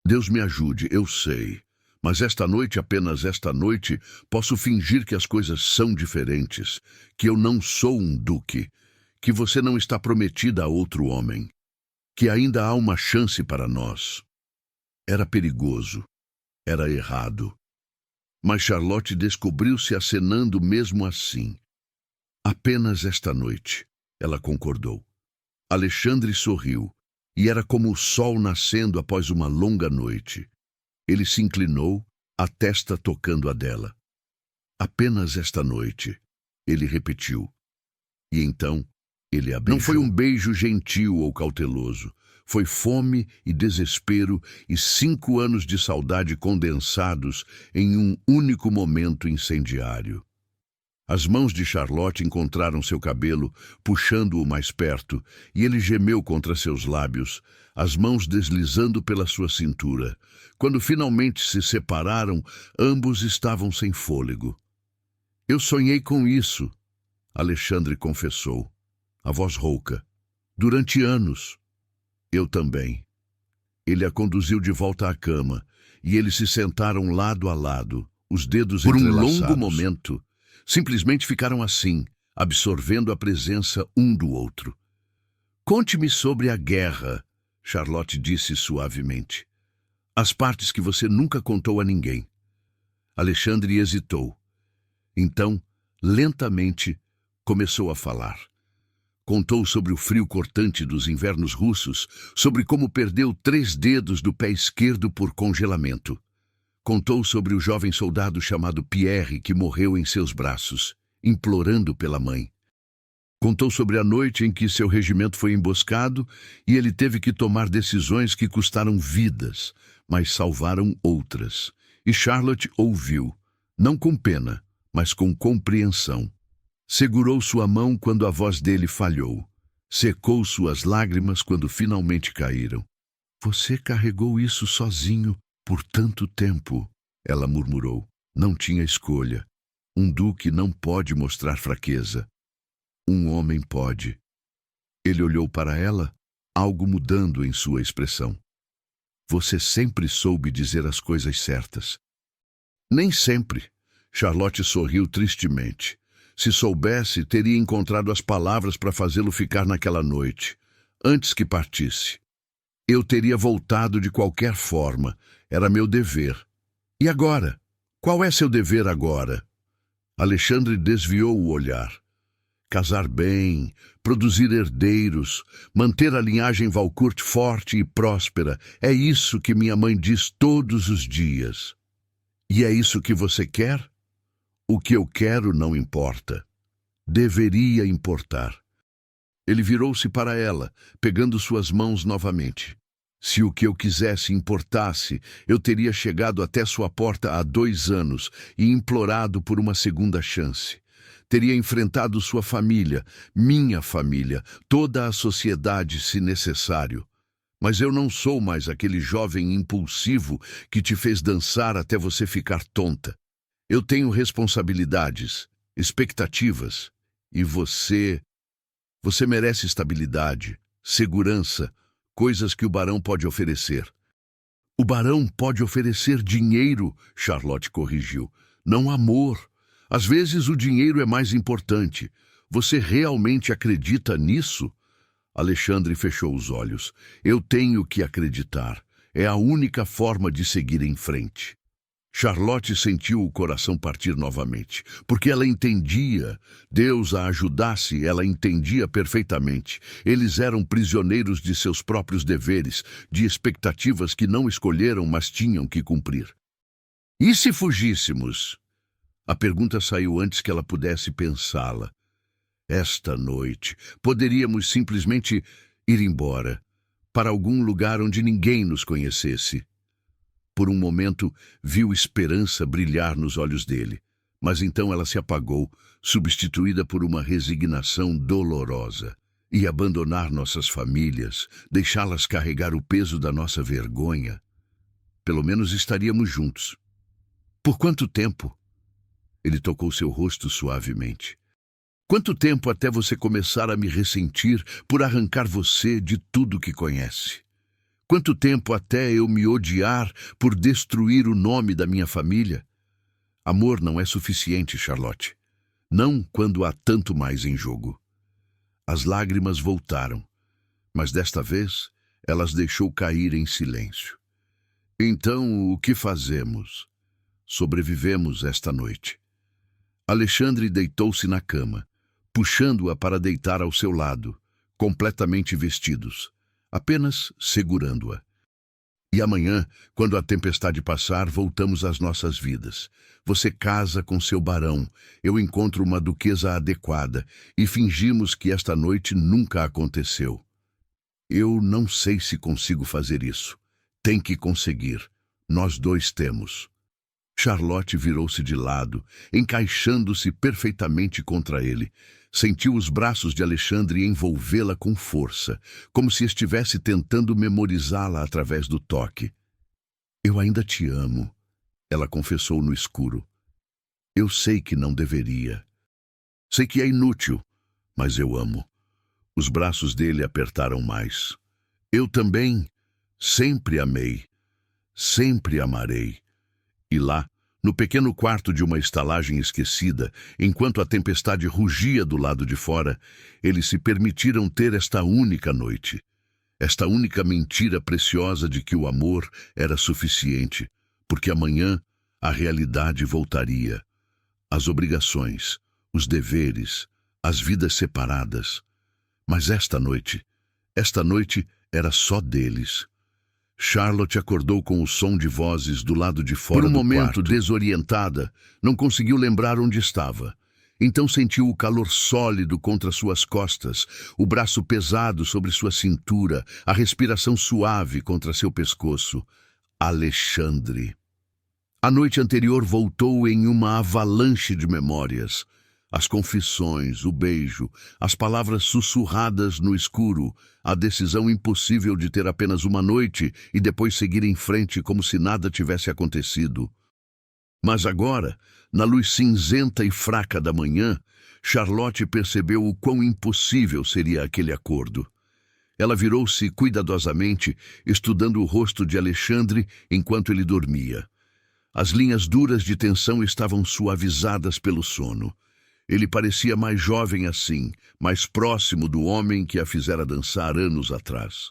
Deus me ajude, eu sei. Mas esta noite, apenas esta noite, posso fingir que as coisas são diferentes, que eu não sou um duque, que você não está prometida a outro homem, que ainda há uma chance para nós. Era perigoso, era errado. Mas Charlotte descobriu-se acenando mesmo assim. Apenas esta noite, ela concordou. Alexandre sorriu, e era como o sol nascendo após uma longa noite. Ele se inclinou, a testa tocando a dela. Apenas esta noite, ele repetiu. E então, ele a beijou. Não foi um beijo gentil ou cauteloso. Foi fome e desespero e 5 anos de saudade condensados em um único momento incendiário. As mãos de Charlotte encontraram seu cabelo, puxando-o mais perto, e ele gemeu contra seus lábios, as mãos deslizando pela sua cintura. Quando finalmente se separaram, ambos estavam sem fôlego. Eu sonhei com isso, Alexandre confessou, a voz rouca. Durante anos. Eu também. Ele a conduziu de volta à cama, e eles se sentaram lado a lado, os dedos entrelaçados. Por um longo momento, simplesmente ficaram assim, absorvendo a presença um do outro. Conte-me sobre a guerra, Charlotte disse suavemente. As partes que você nunca contou a ninguém. Alexandre hesitou. Então, lentamente, começou a falar. Contou sobre o frio cortante dos invernos russos, sobre como perdeu 3 dedos do pé esquerdo por congelamento. Contou sobre o jovem soldado chamado Pierre que morreu em seus braços, implorando pela mãe. Contou sobre a noite em que seu regimento foi emboscado e ele teve que tomar decisões que custaram vidas, mas salvaram outras. E Charlotte ouviu, não com pena, mas com compreensão. Segurou sua mão quando a voz dele falhou. Secou suas lágrimas quando finalmente caíram. Você carregou isso sozinho por tanto tempo, ela murmurou. Não tinha escolha. Um duque não pode mostrar fraqueza. Um homem pode. Ele olhou para ela, algo mudando em sua expressão. Você sempre soube dizer as coisas certas. Nem sempre. Charlotte sorriu tristemente. Se soubesse, teria encontrado as palavras para fazê-lo ficar naquela noite, antes que partisse. Eu teria voltado de qualquer forma. Era meu dever. E agora? Qual é seu dever agora? Alexandre desviou o olhar. Casar bem, produzir herdeiros, manter a linhagem Valcourt forte e próspera. É isso que minha mãe diz todos os dias. E é isso que você quer? O que eu quero não importa. Deveria importar. Ele virou-se para ela, pegando suas mãos novamente. Se o que eu quisesse importasse, eu teria chegado até sua porta há 2 anos e implorado por uma segunda chance. Teria enfrentado sua família, minha família, toda a sociedade, se necessário. Mas eu não sou mais aquele jovem impulsivo que te fez dançar até você ficar tonta. Eu tenho responsabilidades, expectativas, e você merece estabilidade, segurança, coisas que o barão pode oferecer. O barão pode oferecer dinheiro, Charlotte corrigiu, não amor. Às vezes o dinheiro é mais importante. Você realmente acredita nisso? Alexandre fechou os olhos. Eu tenho que acreditar. É a única forma de seguir em frente. Charlotte sentiu o coração partir novamente, porque ela entendia. Deus a ajudasse, ela entendia perfeitamente. Eles eram prisioneiros de seus próprios deveres, de expectativas que não escolheram, mas tinham que cumprir. E se fugíssemos? A pergunta saiu antes que ela pudesse pensá-la. Esta noite, poderíamos simplesmente ir embora, para algum lugar onde ninguém nos conhecesse. Por um momento, viu esperança brilhar nos olhos dele, mas então ela se apagou, substituída por uma resignação dolorosa. E abandonar nossas famílias, deixá-las carregar o peso da nossa vergonha. Pelo menos estaríamos juntos. Por quanto tempo? Ele tocou seu rosto suavemente. Quanto tempo até você começar a me ressentir por arrancar você de tudo que conhece? Quanto tempo até eu me odiar por destruir o nome da minha família? Amor não é suficiente, Charlotte. Não quando há tanto mais em jogo. As lágrimas voltaram, mas desta vez ela as deixou cair em silêncio. Então, o que fazemos? Sobrevivemos esta noite. Alexandre deitou-se na cama, puxando-a para deitar ao seu lado, completamente vestidos, apenas segurando-a. E amanhã, quando a tempestade passar, voltamos às nossas vidas. Você casa com seu barão, eu encontro uma duquesa adequada e fingimos que esta noite nunca aconteceu. Eu não sei se consigo fazer isso. Tem que conseguir. Nós dois temos. Charlotte virou-se de lado, encaixando-se perfeitamente contra ele. Sentiu os braços de Alexandre envolvê-la com força, como se estivesse tentando memorizá-la através do toque. Eu ainda te amo, ela confessou no escuro. Eu sei que não deveria. Sei que é inútil, mas eu amo. Os braços dele apertaram mais. Eu também sempre amei, sempre amarei. E lá, no pequeno quarto de uma estalagem esquecida, enquanto a tempestade rugia do lado de fora, eles se permitiram ter esta única noite. Esta única mentira preciosa de que o amor era suficiente, porque amanhã a realidade voltaria. As obrigações, os deveres, as vidas separadas. Mas esta noite era só deles. Charlotte acordou com o som de vozes do lado de fora do quarto. Por um momento, desorientada, não conseguiu lembrar onde estava. Então sentiu o calor sólido contra suas costas, o braço pesado sobre sua cintura, a respiração suave contra seu pescoço. Alexandre. A noite anterior voltou em uma avalanche de memórias. As confissões, o beijo, as palavras sussurradas no escuro, a decisão impossível de ter apenas uma noite e depois seguir em frente como se nada tivesse acontecido. Mas agora, na luz cinzenta e fraca da manhã, Charlotte percebeu o quão impossível seria aquele acordo. Ela virou-se cuidadosamente, estudando o rosto de Alexandre enquanto ele dormia. As linhas duras de tensão estavam suavizadas pelo sono. Ele parecia mais jovem assim, mais próximo do homem que a fizera dançar anos atrás.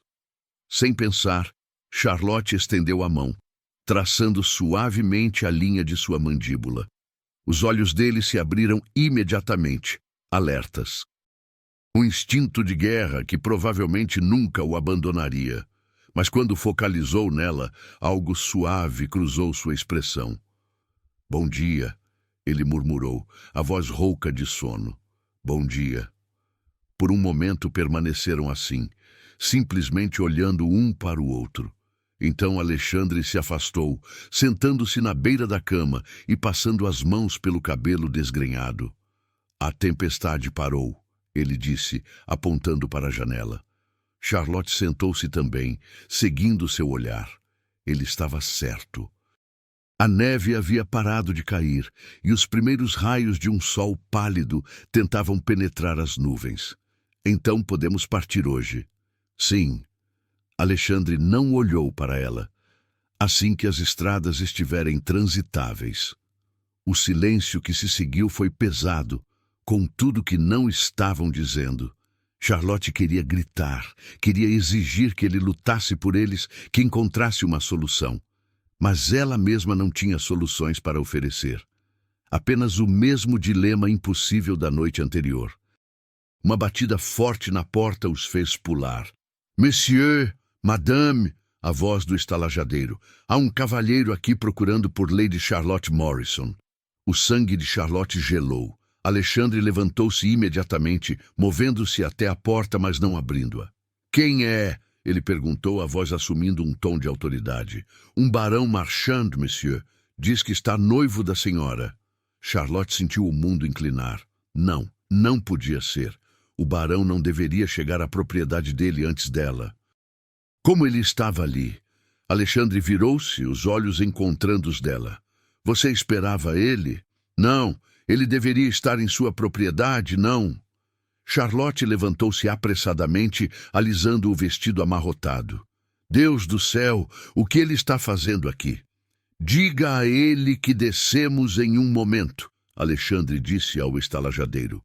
Sem pensar, Charlotte estendeu a mão, traçando suavemente a linha de sua mandíbula. Os olhos dele se abriram imediatamente, alertas. Um instinto de guerra que provavelmente nunca o abandonaria. Mas quando focalizou nela, algo suave cruzou sua expressão. Bom dia. Ele murmurou, a voz rouca de sono. Bom dia. Por um momento permaneceram assim, simplesmente olhando um para o outro. Então Alexandre se afastou, sentando-se na beira da cama e passando as mãos pelo cabelo desgrenhado. A tempestade parou, ele disse, apontando para a janela. Charlotte sentou-se também, seguindo seu olhar. Ele estava certo. A neve havia parado de cair e os primeiros raios de um sol pálido tentavam penetrar as nuvens. Então podemos partir hoje. Sim. Alexandre não olhou para ela. Assim que as estradas estiverem transitáveis. O silêncio que se seguiu foi pesado, com tudo que não estavam dizendo. Charlotte queria gritar, queria exigir que ele lutasse por eles, que encontrasse uma solução. Mas ela mesma não tinha soluções para oferecer. Apenas o mesmo dilema impossível da noite anterior. Uma batida forte na porta os fez pular. Monsieur, Madame, a voz do estalajadeiro. Há um cavalheiro aqui procurando por Lady Charlotte Morrison. O sangue de Charlotte gelou. Alexandre levantou-se imediatamente, movendo-se até a porta, mas não abrindo-a. Quem é? Ele perguntou, a voz assumindo um tom de autoridade. Um barão Marchand, monsieur. Diz que está noivo da senhora. Charlotte sentiu o mundo inclinar. Não, não podia ser. O barão não deveria chegar à propriedade dele antes dela. Como ele estava ali? Alexandre virou-se, os olhos encontrando os dela. Você esperava ele? Não, ele deveria estar em sua propriedade, não. Charlotte levantou-se apressadamente, alisando o vestido amarrotado. Deus do céu, o que ele está fazendo aqui? Diga a ele que descemos em um momento, Alexandre disse ao estalajadeiro.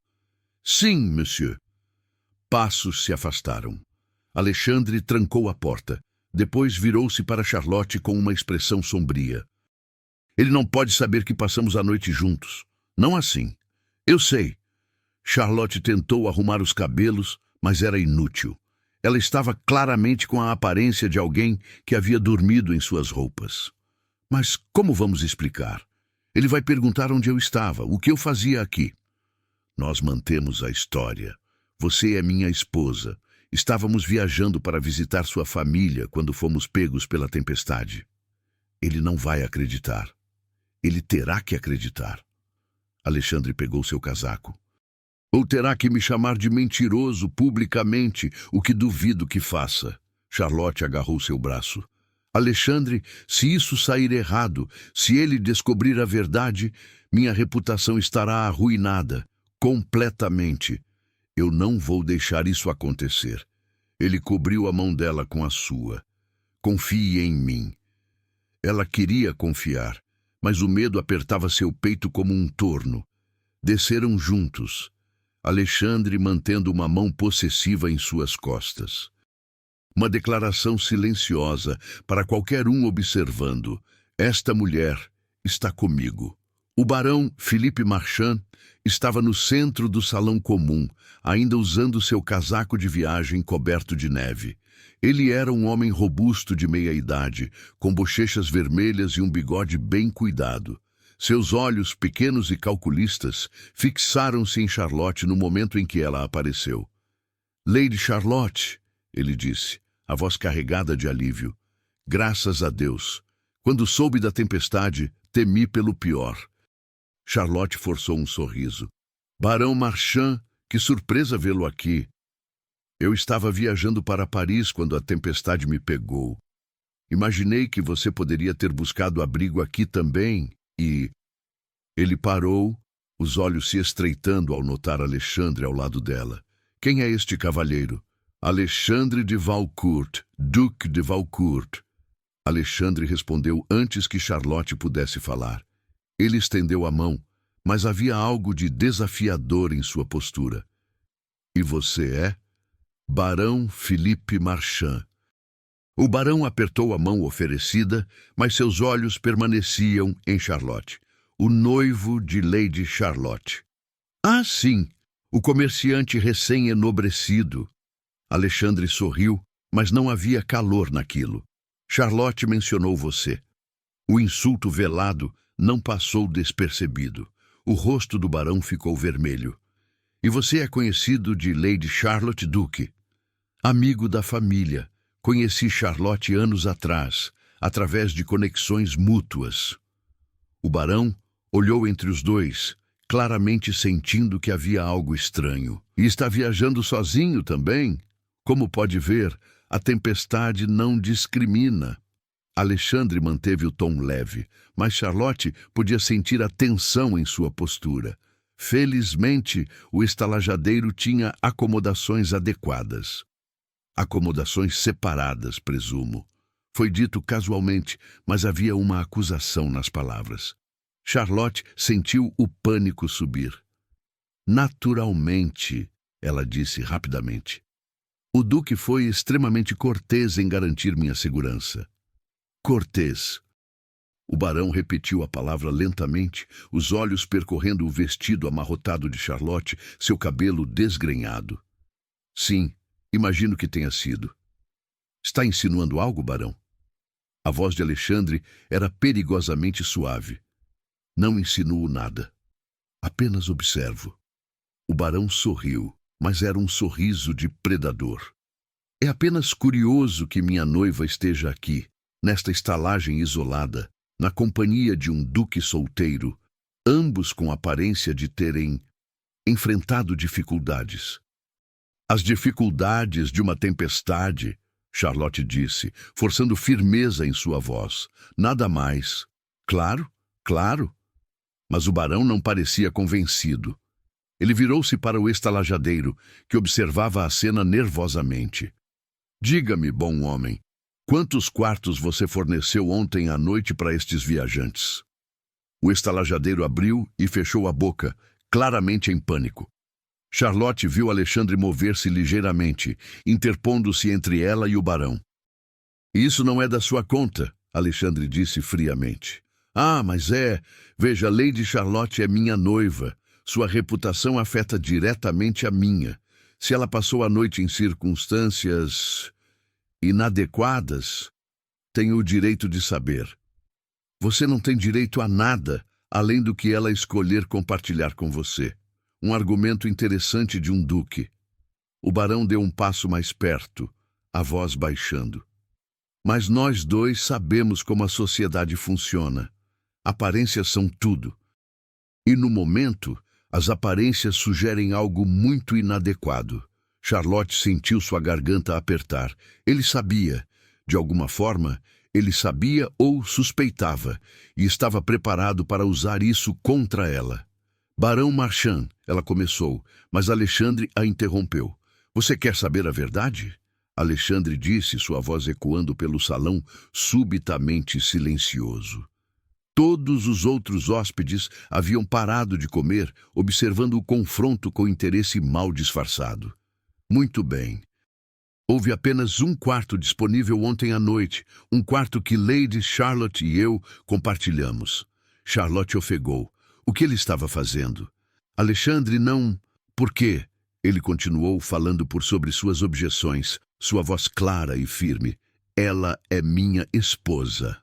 Sim, monsieur. Passos se afastaram. Alexandre trancou a porta. Depois virou-se para Charlotte com uma expressão sombria. Ele não pode saber que passamos a noite juntos. Não assim. Eu sei. Charlotte tentou arrumar os cabelos, mas era inútil. Ela estava claramente com a aparência de alguém que havia dormido em suas roupas. Mas como vamos explicar? Ele vai perguntar onde eu estava, o que eu fazia aqui. Nós mantemos a história. Você é minha esposa. Estávamos viajando para visitar sua família quando fomos pegos pela tempestade. Ele não vai acreditar. Ele terá que acreditar. Alexandre pegou seu casaco. Ou terá que me chamar de mentiroso publicamente, o que duvido que faça. Charlotte agarrou seu braço. Alexandre, se isso sair errado, se ele descobrir a verdade, minha reputação estará arruinada, completamente. Eu não vou deixar isso acontecer. Ele cobriu a mão dela com a sua. Confie em mim. Ela queria confiar, mas o medo apertava seu peito como um torno. Desceram juntos, Alexandre mantendo uma mão possessiva em suas costas. Uma declaração silenciosa para qualquer um observando. Esta mulher está comigo. O barão Philippe Marchand estava no centro do salão comum, ainda usando seu casaco de viagem coberto de neve. Ele era um homem robusto de meia-idade, com bochechas vermelhas e um bigode bem cuidado. Seus olhos, pequenos e calculistas, fixaram-se em Charlotte no momento em que ela apareceu. Lady Charlotte, ele disse, a voz carregada de alívio. Graças a Deus. Quando soube da tempestade, temi pelo pior. Charlotte forçou um sorriso. Barão Marchand, que surpresa vê-lo aqui. Eu estava viajando para Paris quando a tempestade me pegou. Imaginei que você poderia ter buscado abrigo aqui também, e... Ele parou, os olhos se estreitando ao notar Alexandre ao lado dela. Quem é este cavalheiro? Alexandre de Valcourt, Duque de Valcourt. Alexandre respondeu antes que Charlotte pudesse falar. Ele estendeu a mão, mas havia algo de desafiador em sua postura. E você é? Barão Philippe Marchand. O barão apertou a mão oferecida, mas seus olhos permaneciam em Charlotte. O noivo de Lady Charlotte. Ah, sim, o comerciante recém-enobrecido. Alexandre sorriu, mas não havia calor naquilo. Charlotte mencionou você. O insulto velado não passou despercebido. O rosto do barão ficou vermelho. E você é conhecido de Lady Charlotte Duque. Amigo da família. Conheci Charlotte anos atrás, através de conexões mútuas. O barão olhou entre os dois, claramente sentindo que havia algo estranho. E está viajando sozinho também? Como pode ver, a tempestade não discrimina. Alexandre manteve o tom leve, mas Charlotte podia sentir a tensão em sua postura. Felizmente, o estalajadeiro tinha acomodações adequadas. Acomodações separadas, presumo. Foi dito casualmente, mas havia uma acusação nas palavras. Charlotte sentiu o pânico subir. Naturalmente, ela disse rapidamente. O Duque foi extremamente cortês em garantir minha segurança. Cortês. O barão repetiu a palavra lentamente, os olhos percorrendo o vestido amarrotado de Charlotte, seu cabelo desgrenhado. Sim, imagino que tenha sido. Está insinuando algo, barão? A voz de Alexandre era perigosamente suave. Não insinuo nada. Apenas observo. O barão sorriu, mas era um sorriso de predador. É apenas curioso que minha noiva esteja aqui, nesta estalagem isolada, na companhia de um duque solteiro, ambos com aparência de terem enfrentado dificuldades. As dificuldades de uma tempestade, Charlotte disse, forçando firmeza em sua voz. Nada mais. Claro, claro. Mas o barão não parecia convencido. Ele virou-se para o estalajadeiro, que observava a cena nervosamente. Diga-me, bom homem, quantos quartos você forneceu ontem à noite para estes viajantes? O estalajadeiro abriu e fechou a boca, claramente em pânico. Charlotte viu Alexandre mover-se ligeiramente, interpondo-se entre ela e o barão. Isso não é da sua conta, Alexandre disse friamente. Ah, mas é. Veja, Lady Charlotte é minha noiva. Sua reputação afeta diretamente a minha. Se ela passou a noite em circunstâncias inadequadas, tenho o direito de saber. Você não tem direito a nada, além do que ela escolher compartilhar com você. Um argumento interessante de um duque. O barão deu um passo mais perto, a voz baixando. Mas nós dois sabemos como a sociedade funciona. Aparências são tudo. E no momento, as aparências sugerem algo muito inadequado. Charlotte sentiu sua garganta apertar. Ele sabia. De alguma forma, ele sabia ou suspeitava, e estava preparado para usar isso contra ela. Barão Marchand, ela começou, mas Alexandre a interrompeu. Você quer saber a verdade? Alexandre disse, sua voz ecoando pelo salão, subitamente silencioso. Todos os outros hóspedes haviam parado de comer, observando o confronto com interesse mal disfarçado. Muito bem. Houve apenas um quarto disponível ontem à noite, um quarto que Lady Charlotte e eu compartilhamos. Charlotte ofegou. O que ele estava fazendo? Alexandre não... Por quê? Ele continuou falando por sobre suas objeções, sua voz clara e firme. Ela é minha esposa.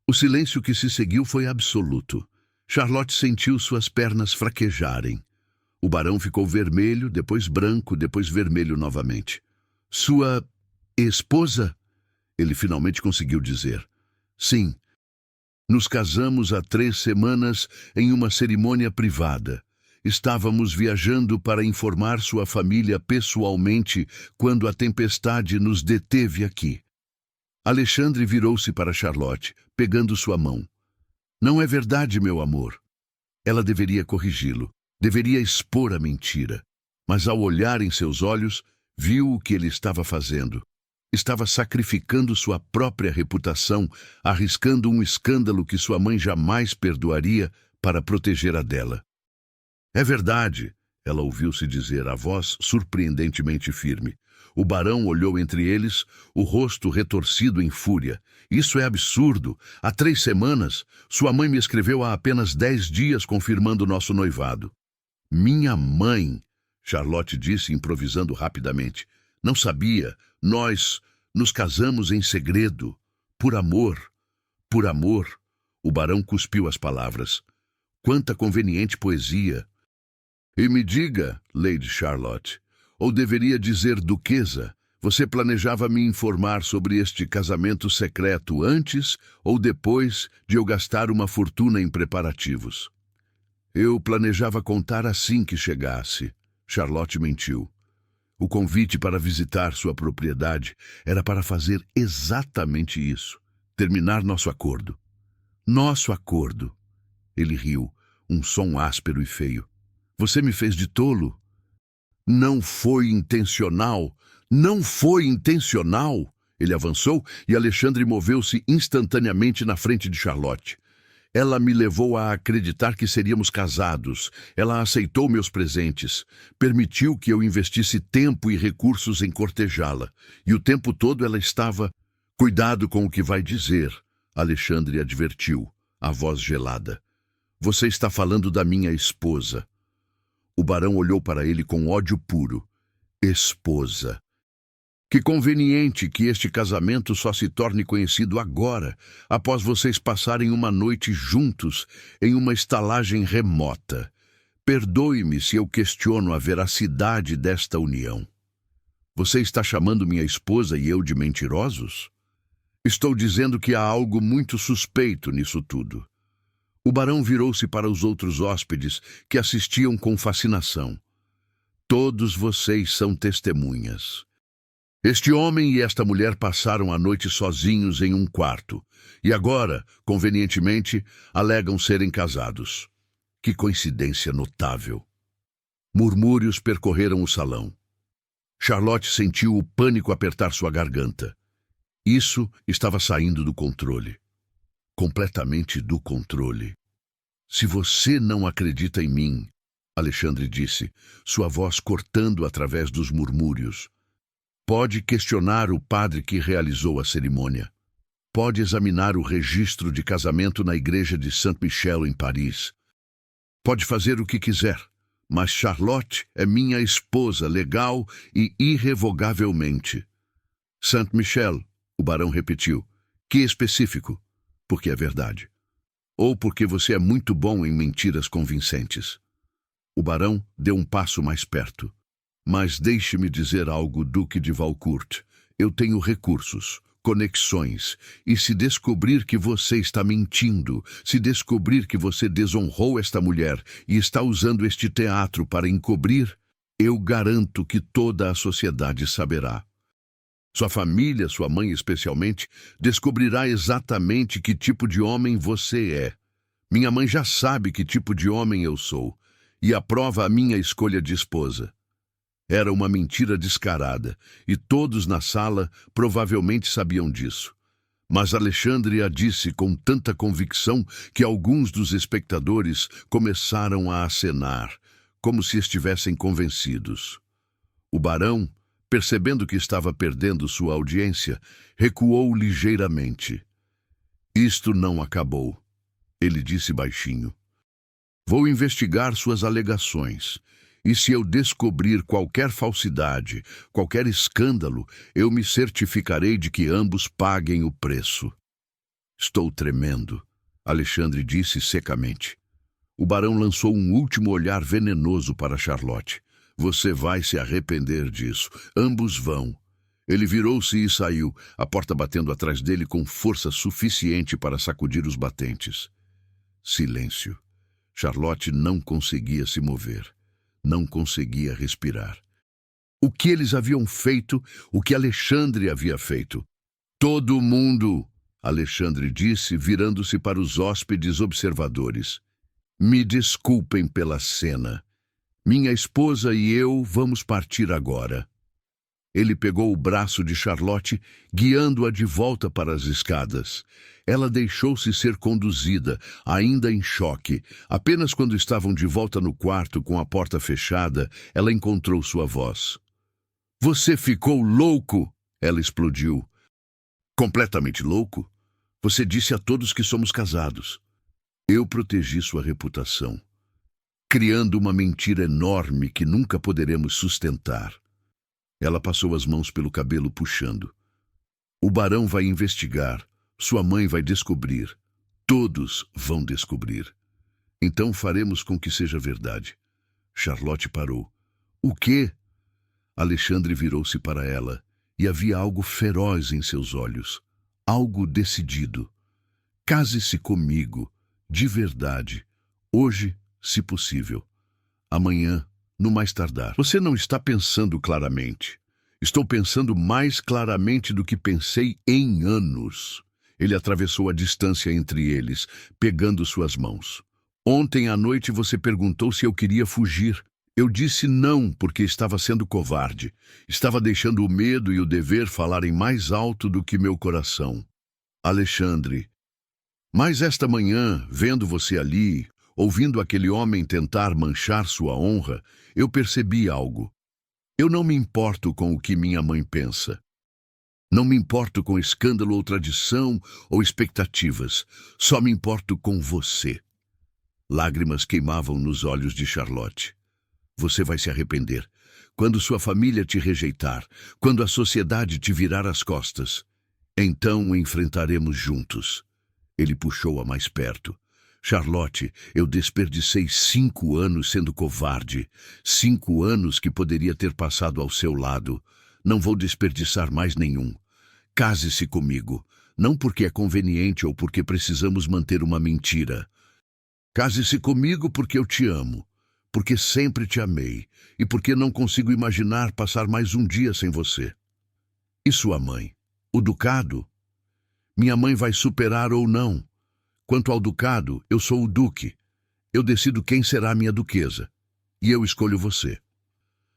O silêncio que se seguiu foi absoluto. Charlotte sentiu suas pernas fraquejarem. O barão ficou vermelho, depois branco, depois vermelho novamente. Sua esposa? Ele finalmente conseguiu dizer. Sim. Nos casamos há 3 semanas em uma cerimônia privada. Estávamos viajando para informar sua família pessoalmente quando a tempestade nos deteve aqui. Alexandre virou-se para Charlotte, pegando sua mão. Não é verdade, meu amor. Ela deveria corrigi-lo, deveria expor a mentira. Mas ao olhar em seus olhos, viu o que ele estava fazendo. Estava sacrificando sua própria reputação, arriscando um escândalo que sua mãe jamais perdoaria para proteger a dela. É verdade, ela ouviu-se dizer, a voz surpreendentemente firme. O barão olhou entre eles, o rosto retorcido em fúria. Isso é absurdo. Há 3 semanas, sua mãe me escreveu há apenas 10 dias confirmando nosso noivado. Minha mãe, Charlotte disse, improvisando rapidamente. Não sabia. Nós nos casamos em segredo. Por amor. Por amor. O barão cuspiu as palavras. Quanta conveniente poesia. E me diga, Lady Charlotte, ou deveria dizer duquesa, você planejava me informar sobre este casamento secreto antes ou depois de eu gastar uma fortuna em preparativos? Eu planejava contar assim que chegasse. Charlotte mentiu. O convite para visitar sua propriedade era para fazer exatamente isso. Terminar nosso acordo. Nosso acordo. Ele riu, um som áspero e feio. Você me fez de tolo? Não foi intencional. Não foi intencional. Ele avançou e Alexandre moveu-se instantaneamente na frente de Charlotte. Ela me levou a acreditar que seríamos casados. Ela aceitou meus presentes. Permitiu que eu investisse tempo e recursos em cortejá-la. E o tempo todo ela estava... Cuidado com o que vai dizer, Alexandre advertiu, a voz gelada. Você está falando da minha esposa. O barão olhou para ele com ódio puro. Esposa. Que conveniente que este casamento só se torne conhecido agora, após vocês passarem uma noite juntos em uma estalagem remota. Perdoe-me se eu questiono a veracidade desta união. Você está chamando minha esposa e eu de mentirosos? Estou dizendo que há algo muito suspeito nisso tudo. O barão virou-se para os outros hóspedes, que assistiam com fascinação. Todos vocês são testemunhas. Este homem e esta mulher passaram a noite sozinhos em um quarto, e agora, convenientemente, alegam serem casados. Que coincidência notável. Murmúrios percorreram o salão. Charlotte sentiu o pânico apertar sua garganta. Isso estava saindo do controle. Completamente do controle. Se você não acredita em mim, Alexandre disse, sua voz cortando através dos murmúrios, pode questionar o padre que realizou a cerimônia. Pode examinar o registro de casamento na igreja de Saint-Michel, em Paris. Pode fazer o que quiser, mas Charlotte é minha esposa legal e irrevogavelmente. Saint-Michel, o barão repetiu. Que específico? Porque é verdade. Ou porque você é muito bom em mentiras convincentes. O barão deu um passo mais perto. Mas deixe-me dizer algo, Duque de Valcourt. Eu tenho recursos, conexões, e se descobrir que você está mentindo, se descobrir que você desonrou esta mulher e está usando este teatro para encobrir, eu garanto que toda a sociedade saberá. Sua família, sua mãe especialmente, descobrirá exatamente que tipo de homem você é. Minha mãe já sabe que tipo de homem eu sou, e aprova a minha escolha de esposa. Era uma mentira descarada, e todos na sala provavelmente sabiam disso. Mas Alexandre a disse com tanta convicção que alguns dos espectadores começaram a acenar, como se estivessem convencidos. O barão, percebendo que estava perdendo sua audiência, recuou ligeiramente. Isto não acabou, ele disse baixinho. Vou investigar suas alegações. E se eu descobrir qualquer falsidade, qualquer escândalo, eu me certificarei de que ambos paguem o preço. Estou tremendo, Alexandre disse secamente. O barão lançou um último olhar venenoso para Charlotte. Você vai se arrepender disso. Ambos vão. Ele virou-se e saiu, a porta batendo atrás dele com força suficiente para sacudir os batentes. Silêncio. Charlotte não conseguia se mover. Não conseguia respirar. O que eles haviam feito, o que Alexandre havia feito? Todo mundo, Alexandre disse, virando-se para os hóspedes observadores. Me desculpem pela cena. Minha esposa e eu vamos partir agora. Ele pegou o braço de Charlotte, guiando-a de volta para as escadas. Ela deixou-se ser conduzida, ainda em choque. Apenas quando estavam de volta no quarto, com a porta fechada, ela encontrou sua voz. Você ficou louco? Ela explodiu. Completamente louco? Você disse a todos que somos casados. Eu protegi sua reputação, criando uma mentira enorme que nunca poderemos sustentar. Ela passou as mãos pelo cabelo, puxando. O barão vai investigar. Sua mãe vai descobrir. Todos vão descobrir. Então faremos com que seja verdade. Charlotte parou. O quê? Alexandre virou-se para ela, e havia algo feroz em seus olhos. Algo decidido. Case-se comigo, de verdade. Hoje, se possível. Amanhã, no mais tardar. Você não está pensando claramente. Estou pensando mais claramente do que pensei em anos. Ele atravessou a distância entre eles, pegando suas mãos. Ontem à noite você perguntou se eu queria fugir. Eu disse não, porque estava sendo covarde. Estava deixando o medo e o dever falarem mais alto do que meu coração. Alexandre. Mas esta manhã, vendo você ali, ouvindo aquele homem tentar manchar sua honra, eu percebi algo. Eu não me importo com o que minha mãe pensa. Não me importo com escândalo ou tradição ou expectativas. Só me importo com você. Lágrimas queimavam nos olhos de Charlotte. Você vai se arrepender. quando sua família te rejeitar, quando a sociedade te virar as costas, então o enfrentaremos juntos. Ele puxou-a mais perto. Charlotte, eu desperdicei 5 anos sendo covarde. 5 anos que poderia ter passado ao seu lado. Não vou desperdiçar mais nenhum. Case-se comigo. Não porque é conveniente ou porque precisamos manter uma mentira. Case-se comigo porque eu te amo. Porque sempre te amei. E porque não consigo imaginar passar mais um dia sem você. E sua mãe? O ducado? Minha mãe vai superar ou não? Quanto ao ducado, eu sou o duque. Eu decido quem será minha duquesa. E eu escolho você.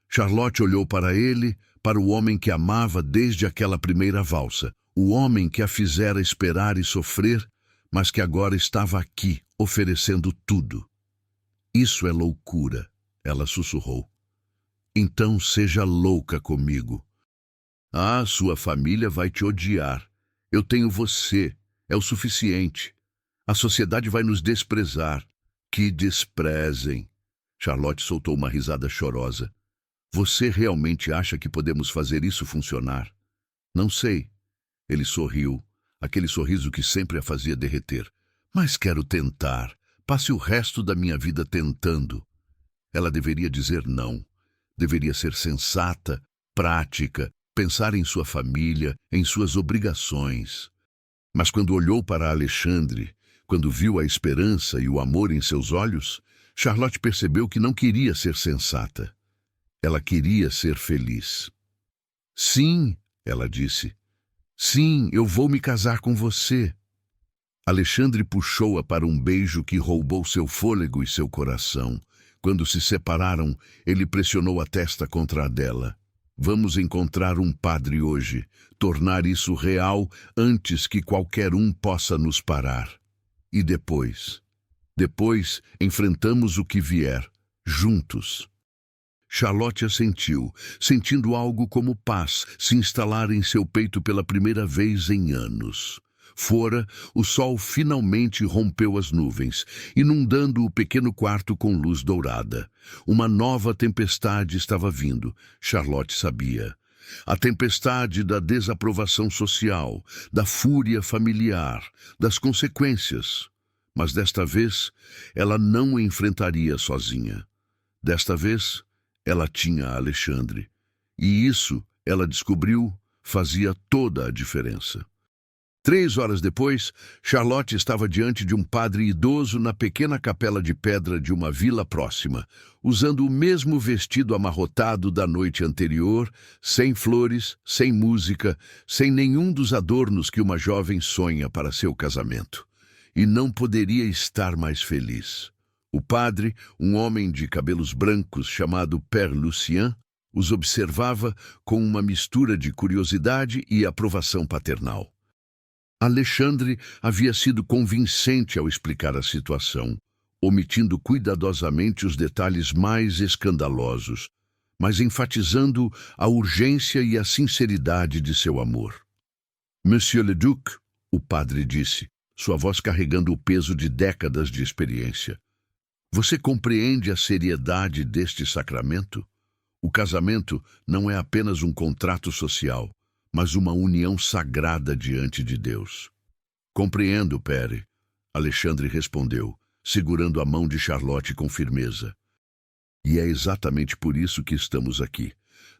Charlotte olhou para ele, para o homem que amava desde aquela primeira valsa. O homem que a fizera esperar e sofrer, mas que agora estava aqui, oferecendo tudo. Isso é loucura, ela sussurrou. Então seja louca comigo. Ah, sua família vai te odiar. Eu tenho você. É o suficiente. A sociedade vai nos desprezar. Que desprezem. Charlotte soltou uma risada chorosa. Você realmente acha que podemos fazer isso funcionar? Não sei. Ele sorriu, aquele sorriso que sempre a fazia derreter. Mas quero tentar. Passe o resto da minha vida tentando. Ela deveria dizer não. Deveria ser sensata, prática, pensar em sua família, em suas obrigações. Mas quando olhou para Alexandre, quando viu a esperança e o amor em seus olhos, Charlotte percebeu que não queria ser sensata. Ela queria ser feliz. Sim, ela disse. Sim, eu vou me casar com você. Alexandre puxou-a para um beijo que roubou seu fôlego e seu coração. Quando se separaram, ele pressionou a testa contra a dela. Vamos encontrar um padre hoje, tornar isso real antes que qualquer um possa nos parar. E depois? Depois, enfrentamos o que vier, juntos. Charlotte assentiu, sentindo algo como paz se instalar em seu peito pela primeira vez em anos. Fora, o sol finalmente rompeu as nuvens, inundando o pequeno quarto com luz dourada. Uma nova tempestade estava vindo, Charlotte sabia. A tempestade da desaprovação social, da fúria familiar, das consequências. Mas desta vez, ela não o enfrentaria sozinha. Desta vez, ela tinha Alexandre. E isso, ela descobriu, fazia toda a diferença. 3 horas depois, Charlotte estava diante de um padre idoso na pequena capela de pedra de uma vila próxima, usando o mesmo vestido amarrotado da noite anterior, sem flores, sem música, sem nenhum dos adornos que uma jovem sonha para seu casamento. E não poderia estar mais feliz. O padre, um homem de cabelos brancos chamado Père Lucien, os observava com uma mistura de curiosidade e aprovação paternal. Alexandre havia sido convincente ao explicar a situação, omitindo cuidadosamente os detalhes mais escandalosos, mas enfatizando a urgência e a sinceridade de seu amor. Monsieur le Duc, o padre disse, sua voz carregando o peso de décadas de experiência. Você compreende a seriedade deste sacramento? O casamento não é apenas um contrato social, mas uma união sagrada diante de Deus. Compreendo, Père, Alexandre respondeu, segurando a mão de Charlotte com firmeza. E é exatamente por isso que estamos aqui.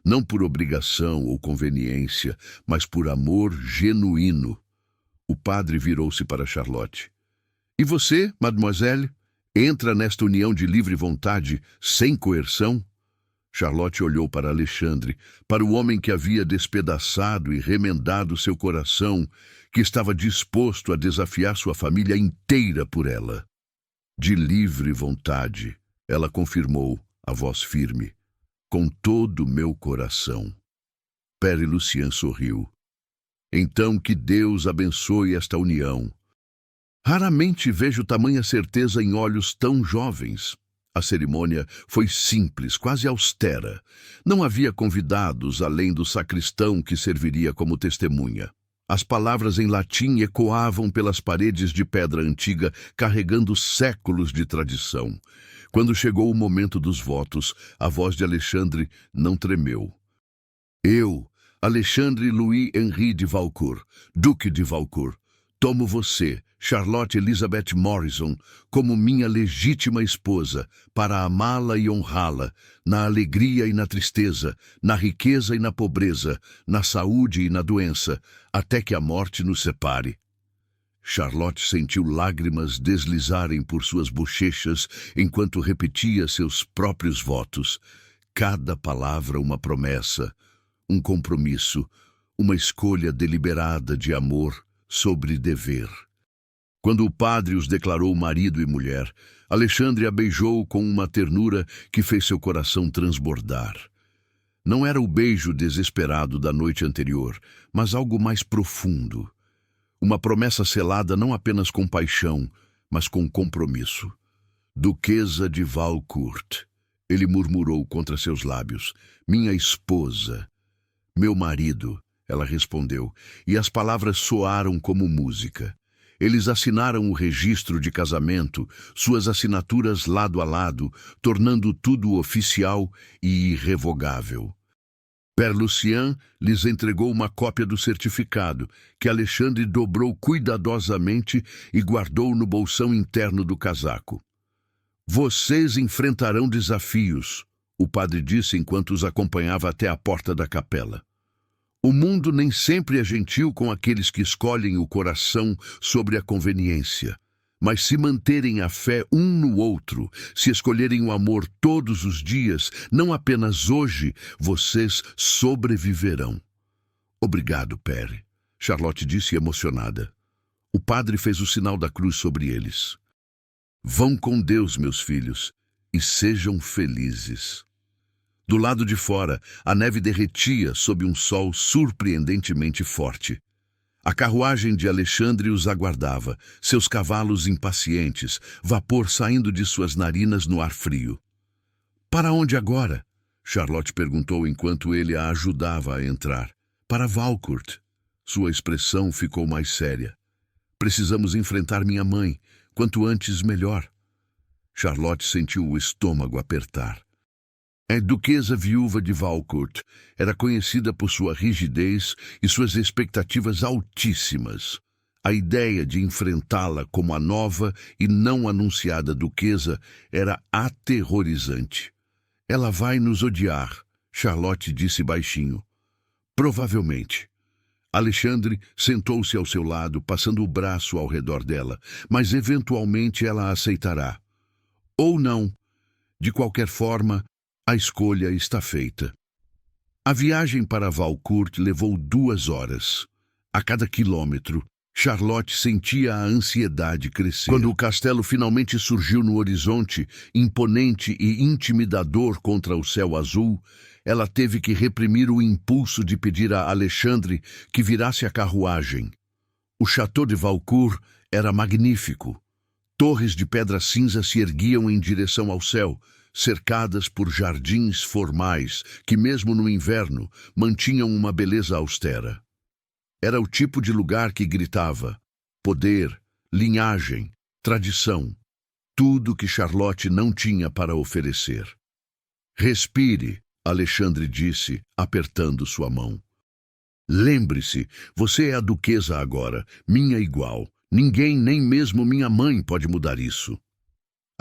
Não por obrigação ou conveniência, mas por amor genuíno. O padre virou-se para Charlotte. E você, mademoiselle, entra nesta união de livre vontade, sem coerção? Charlotte olhou para Alexandre, para o homem que havia despedaçado e remendado seu coração, que estava disposto a desafiar sua família inteira por ela. De livre vontade, ela confirmou, a voz firme, com todo o meu coração. Père Lucien sorriu. Então que Deus abençoe esta união. Raramente vejo tamanha certeza em olhos tão jovens. A cerimônia foi simples, quase austera. Não havia convidados além do sacristão que serviria como testemunha. As palavras em latim ecoavam pelas paredes de pedra antiga, carregando séculos de tradição. Quando chegou o momento dos votos, a voz de Alexandre não tremeu. Eu, Alexandre Louis Henri de Valcourt, Duque de Valcourt, tomo você, Charlotte Elizabeth Morrison, como minha legítima esposa, para amá-la e honrá-la, na alegria e na tristeza, na riqueza e na pobreza, na saúde e na doença, até que a morte nos separe. Charlotte sentiu lágrimas deslizarem por suas bochechas enquanto repetia seus próprios votos. Cada palavra uma promessa, um compromisso, uma escolha deliberada de amor sobre dever. Quando o padre os declarou marido e mulher, Alexandre a beijou com uma ternura que fez seu coração transbordar. Não era o beijo desesperado da noite anterior, mas algo mais profundo. Uma promessa selada não apenas com paixão, mas com compromisso. Duquesa de Valcourt, ele murmurou contra seus lábios. Minha esposa. Meu marido, ela respondeu, e as palavras soaram como música. Eles assinaram o registro de casamento, suas assinaturas lado a lado, tornando tudo oficial e irrevogável. Père Lucien lhes entregou uma cópia do certificado, que Alexandre dobrou cuidadosamente e guardou no bolsão interno do casaco. Vocês enfrentarão desafios, o padre disse enquanto os acompanhava até a porta da capela. O mundo nem sempre é gentil com aqueles que escolhem o coração sobre a conveniência. Mas se manterem a fé um no outro, se escolherem o amor todos os dias, não apenas hoje, vocês sobreviverão. Obrigado, Père, Charlotte disse emocionada. O padre fez o sinal da cruz sobre eles. Vão com Deus, meus filhos, e sejam felizes. Do lado de fora, a neve derretia sob um sol surpreendentemente forte. A carruagem de Alexandre os aguardava, seus cavalos impacientes, vapor saindo de suas narinas no ar frio. Para onde agora? Charlotte perguntou enquanto ele a ajudava a entrar. Para Valcourt. Sua expressão ficou mais séria. Precisamos enfrentar minha mãe. Quanto antes, melhor. Charlotte sentiu o estômago apertar. A duquesa viúva de Valcourt era conhecida por sua rigidez e suas expectativas altíssimas. A ideia de enfrentá-la como a nova e não anunciada duquesa era aterrorizante. Ela vai nos odiar, Charlotte disse baixinho. Provavelmente. Alexandre sentou-se ao seu lado, passando o braço ao redor dela, mas eventualmente ela aceitará. Ou não. De qualquer forma, a escolha está feita. A viagem para Valcourt levou 2 horas. A cada quilômetro, Charlotte sentia a ansiedade crescer. Quando o castelo finalmente surgiu no horizonte, imponente e intimidador contra o céu azul, ela teve que reprimir o impulso de pedir a Alexandre que virasse a carruagem. O château de Valcourt era magnífico. Torres de pedra cinza se erguiam em direção ao céu, cercadas por jardins formais que, mesmo no inverno, mantinham uma beleza austera. Era o tipo de lugar que gritava poder, linhagem, tradição, tudo que Charlotte não tinha para oferecer. Respire, Alexandre disse, apertando sua mão. Lembre-se, você é a duquesa agora, minha igual. Ninguém, nem mesmo minha mãe, pode mudar isso.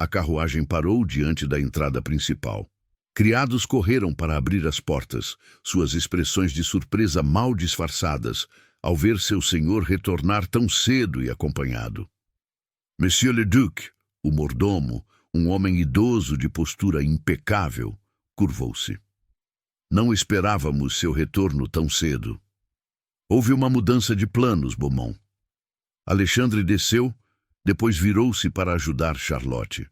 A carruagem parou diante da entrada principal. Criados correram para abrir as portas, suas expressões de surpresa mal disfarçadas, ao ver seu senhor retornar tão cedo e acompanhado. Monsieur le Duc, o mordomo, um homem idoso de postura impecável, curvou-se. Não esperávamos seu retorno tão cedo. Houve uma mudança de planos, Beaumont. Alexandre desceu, depois virou-se para ajudar Charlotte.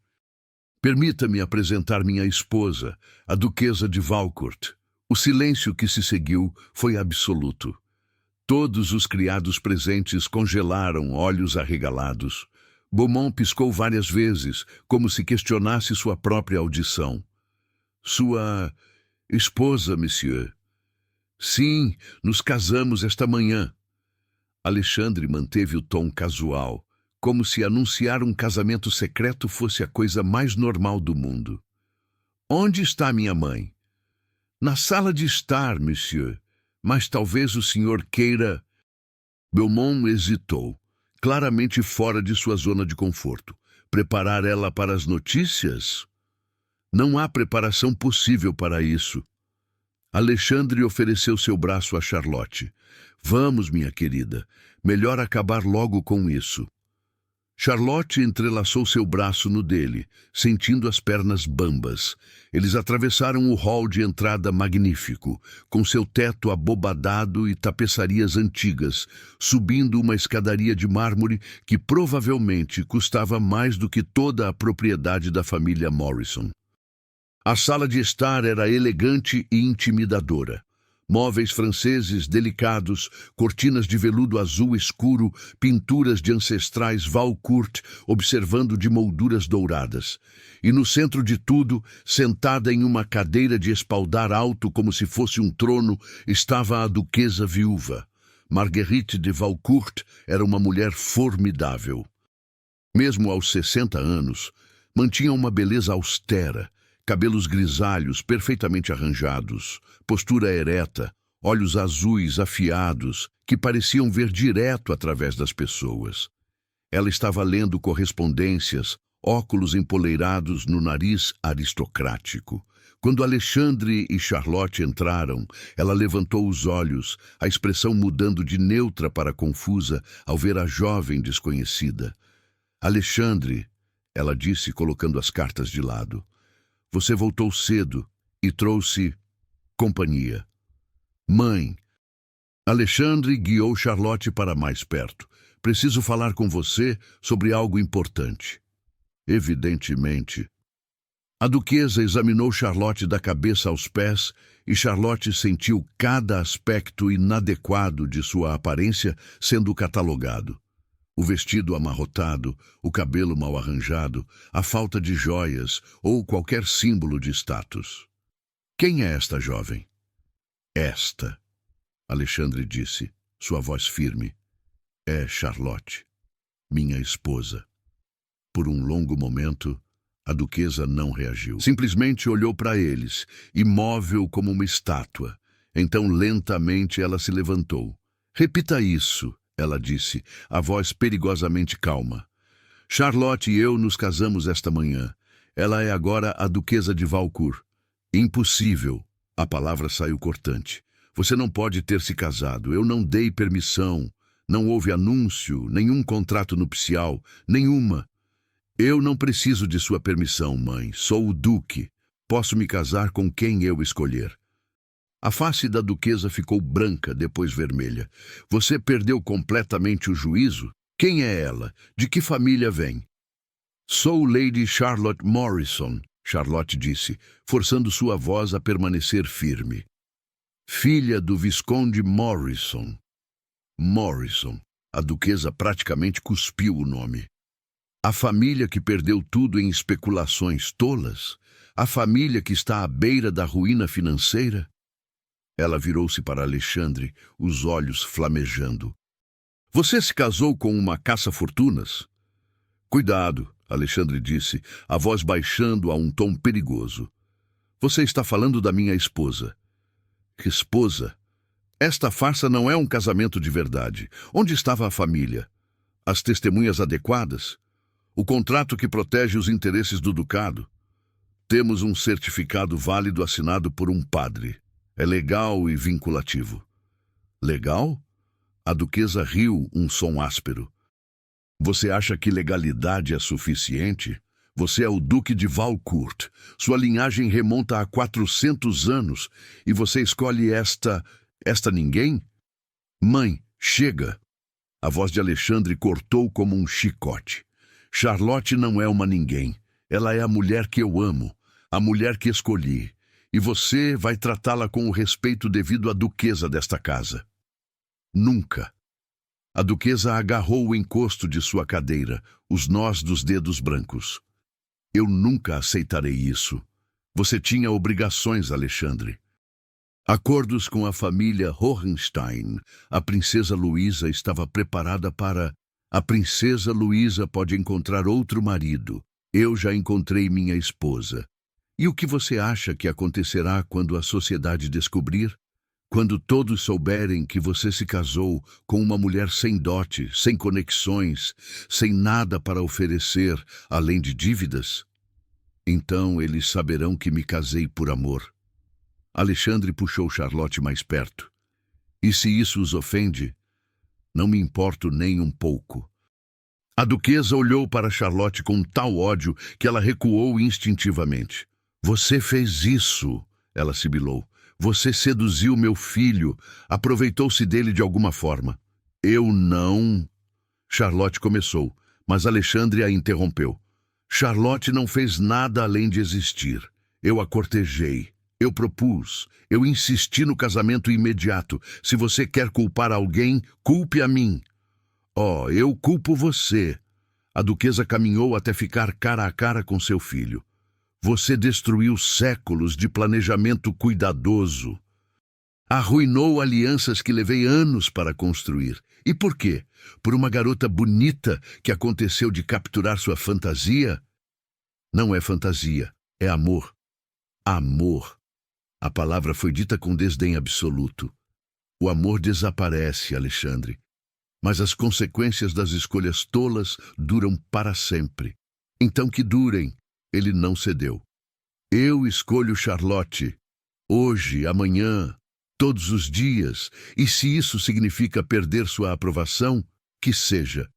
Permita-me apresentar minha esposa, a duquesa de Valcourt. O silêncio que se seguiu foi absoluto. Todos os criados presentes congelaram, olhos arregalados. Beaumont piscou várias vezes, como se questionasse sua própria audição. Sua esposa, monsieur. Sim, nos casamos esta manhã. Alexandre manteve o tom casual, como se anunciar um casamento secreto fosse a coisa mais normal do mundo. Onde está minha mãe? Na sala de estar, monsieur. Mas talvez o senhor queira... Belmont hesitou, claramente fora de sua zona de conforto. Preparar ela para as notícias? Não há preparação possível para isso. Alexandre ofereceu seu braço a Charlotte. Vamos, minha querida. Melhor acabar logo com isso. Charlotte entrelaçou seu braço no dele, sentindo as pernas bambas. Eles atravessaram o hall de entrada magnífico, com seu teto abobadado e tapeçarias antigas, subindo uma escadaria de mármore que provavelmente custava mais do que toda a propriedade da família Morrison. A sala de estar era elegante e intimidadora. Móveis franceses delicados, cortinas de veludo azul escuro, pinturas de ancestrais Valcourt observando de molduras douradas. E no centro de tudo, sentada em uma cadeira de espaldar alto como se fosse um trono, estava a duquesa viúva. Marguerite de Valcourt era uma mulher formidável. Mesmo aos 60 anos, mantinha uma beleza austera, cabelos grisalhos perfeitamente arranjados, postura ereta, olhos azuis afiados que pareciam ver direto através das pessoas. Ela estava lendo correspondências, óculos empoleirados no nariz aristocrático. Quando Alexandre e Charlotte entraram, ela levantou os olhos, a expressão mudando de neutra para confusa ao ver a jovem desconhecida. Alexandre, ela disse colocando as cartas de lado. Você voltou cedo e trouxe companhia. Mãe. Alexandre guiou Charlotte para mais perto. Preciso falar com você sobre algo importante. Evidentemente. A duquesa examinou Charlotte da cabeça aos pés e Charlotte sentiu cada aspecto inadequado de sua aparência sendo catalogado. O vestido amarrotado, o cabelo mal arranjado, a falta de joias ou qualquer símbolo de status. Quem é esta jovem? Esta, Alexandre disse, sua voz firme. É Charlotte, minha esposa. Por um longo momento, a duquesa não reagiu. Simplesmente olhou para eles, imóvel como uma estátua. Então, lentamente, ela se levantou. Repita isso. Ela disse, a voz perigosamente calma. Charlotte e eu nos casamos esta manhã. Ela é agora a duquesa de Valcourt. Impossível. A palavra saiu cortante. Você não pode ter se casado. Eu não dei permissão. Não houve anúncio, nenhum contrato nupcial, nenhuma. Eu não preciso de sua permissão, mãe. Sou o duque. Posso me casar com quem eu escolher. A face da duquesa ficou branca, depois vermelha. Você perdeu completamente o juízo? Quem é ela? De que família vem? Sou Lady Charlotte Morrison, Charlotte disse, forçando sua voz a permanecer firme. Filha do Visconde Morrison. Morrison. A duquesa praticamente cuspiu o nome. A família que perdeu tudo em especulações tolas? A família que está à beira da ruína financeira? Ela virou-se para Alexandre, os olhos flamejando. Você se casou com uma caça-fortunas? Cuidado, Alexandre disse, a voz baixando a um tom perigoso. Você está falando da minha esposa. Esposa? Esta farsa não é um casamento de verdade. Onde estava a família? As testemunhas adequadas? O contrato que protege os interesses do ducado? Temos um certificado válido assinado por um padre. É legal e vinculativo. Legal? A duquesa riu um som áspero. Você acha que legalidade é suficiente? Você é o duque de Valcourt. Sua linhagem remonta a 400 anos e você escolhe esta ninguém? Mãe, chega! A voz de Alexandre cortou como um chicote. Charlotte não é uma ninguém. Ela é a mulher que eu amo, a mulher que escolhi. E você vai tratá-la com o respeito devido à duquesa desta casa. Nunca. A duquesa agarrou o encosto de sua cadeira, os nós dos dedos brancos. Eu nunca aceitarei isso. Você tinha obrigações, Alexandre. Acordos com a família Hohenstein. A princesa Luísa estava preparada para... A princesa Luísa pode encontrar outro marido. Eu já encontrei minha esposa. E o que você acha que acontecerá quando a sociedade descobrir? Quando todos souberem que você se casou com uma mulher sem dote, sem conexões, sem nada para oferecer, além de dívidas? Então eles saberão que me casei por amor. Alexandre puxou Charlotte mais perto. E se isso os ofende? Não me importo nem um pouco. A duquesa olhou para Charlotte com tal ódio que ela recuou instintivamente. Você fez isso, ela sibilou. Você seduziu meu filho, aproveitou-se dele de alguma forma. Eu não... Charlotte começou, mas Alexandre a interrompeu. Charlotte não fez nada além de existir. Eu a cortejei. Eu propus. Eu insisti no casamento imediato. Se você quer culpar alguém, culpe a mim. Oh, eu culpo você. A duquesa caminhou até ficar cara a cara com seu filho. Você destruiu séculos de planejamento cuidadoso. Arruinou alianças que levei anos para construir. E por quê? Por uma garota bonita que aconteceu de capturar sua fantasia? Não é fantasia, é amor. Amor. A palavra foi dita com desdém absoluto. O amor desaparece, Alexandre. Mas as consequências das escolhas tolas duram para sempre. Então que durem. Ele não cedeu. Eu escolho Charlotte. Hoje, amanhã, todos os dias. E se isso significa perder sua aprovação, que seja.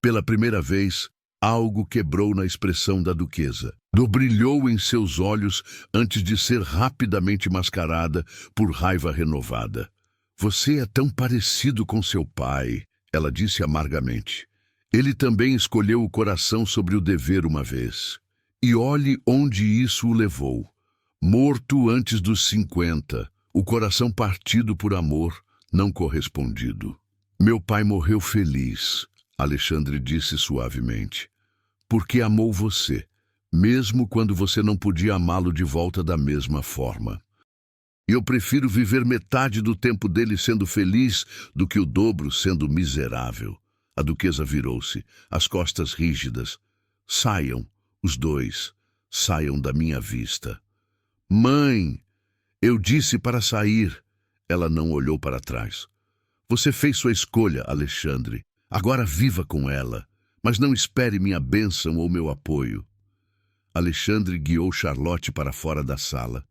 Pela primeira vez, algo quebrou na expressão da duquesa. Brilhou em seus olhos antes de ser rapidamente mascarada por raiva renovada. Você é tão parecido com seu pai, ela disse amargamente. Ele também escolheu o coração sobre o dever uma vez. E olhe onde isso o levou. Morto antes dos 50, o coração partido por amor, não correspondido. Meu pai morreu feliz, Alexandre disse suavemente, porque amou você, mesmo quando você não podia amá-lo de volta da mesma forma. Eu prefiro viver metade do tempo dele sendo feliz do que o dobro sendo miserável. A duquesa virou-se, as costas rígidas. Saiam. Os dois, saiam da minha vista. Mãe, eu disse para sair. Ela não olhou para trás. Você fez sua escolha, Alexandre. Agora viva com ela, mas não espere minha bênção ou meu apoio. Alexandre guiou Charlotte para fora da sala.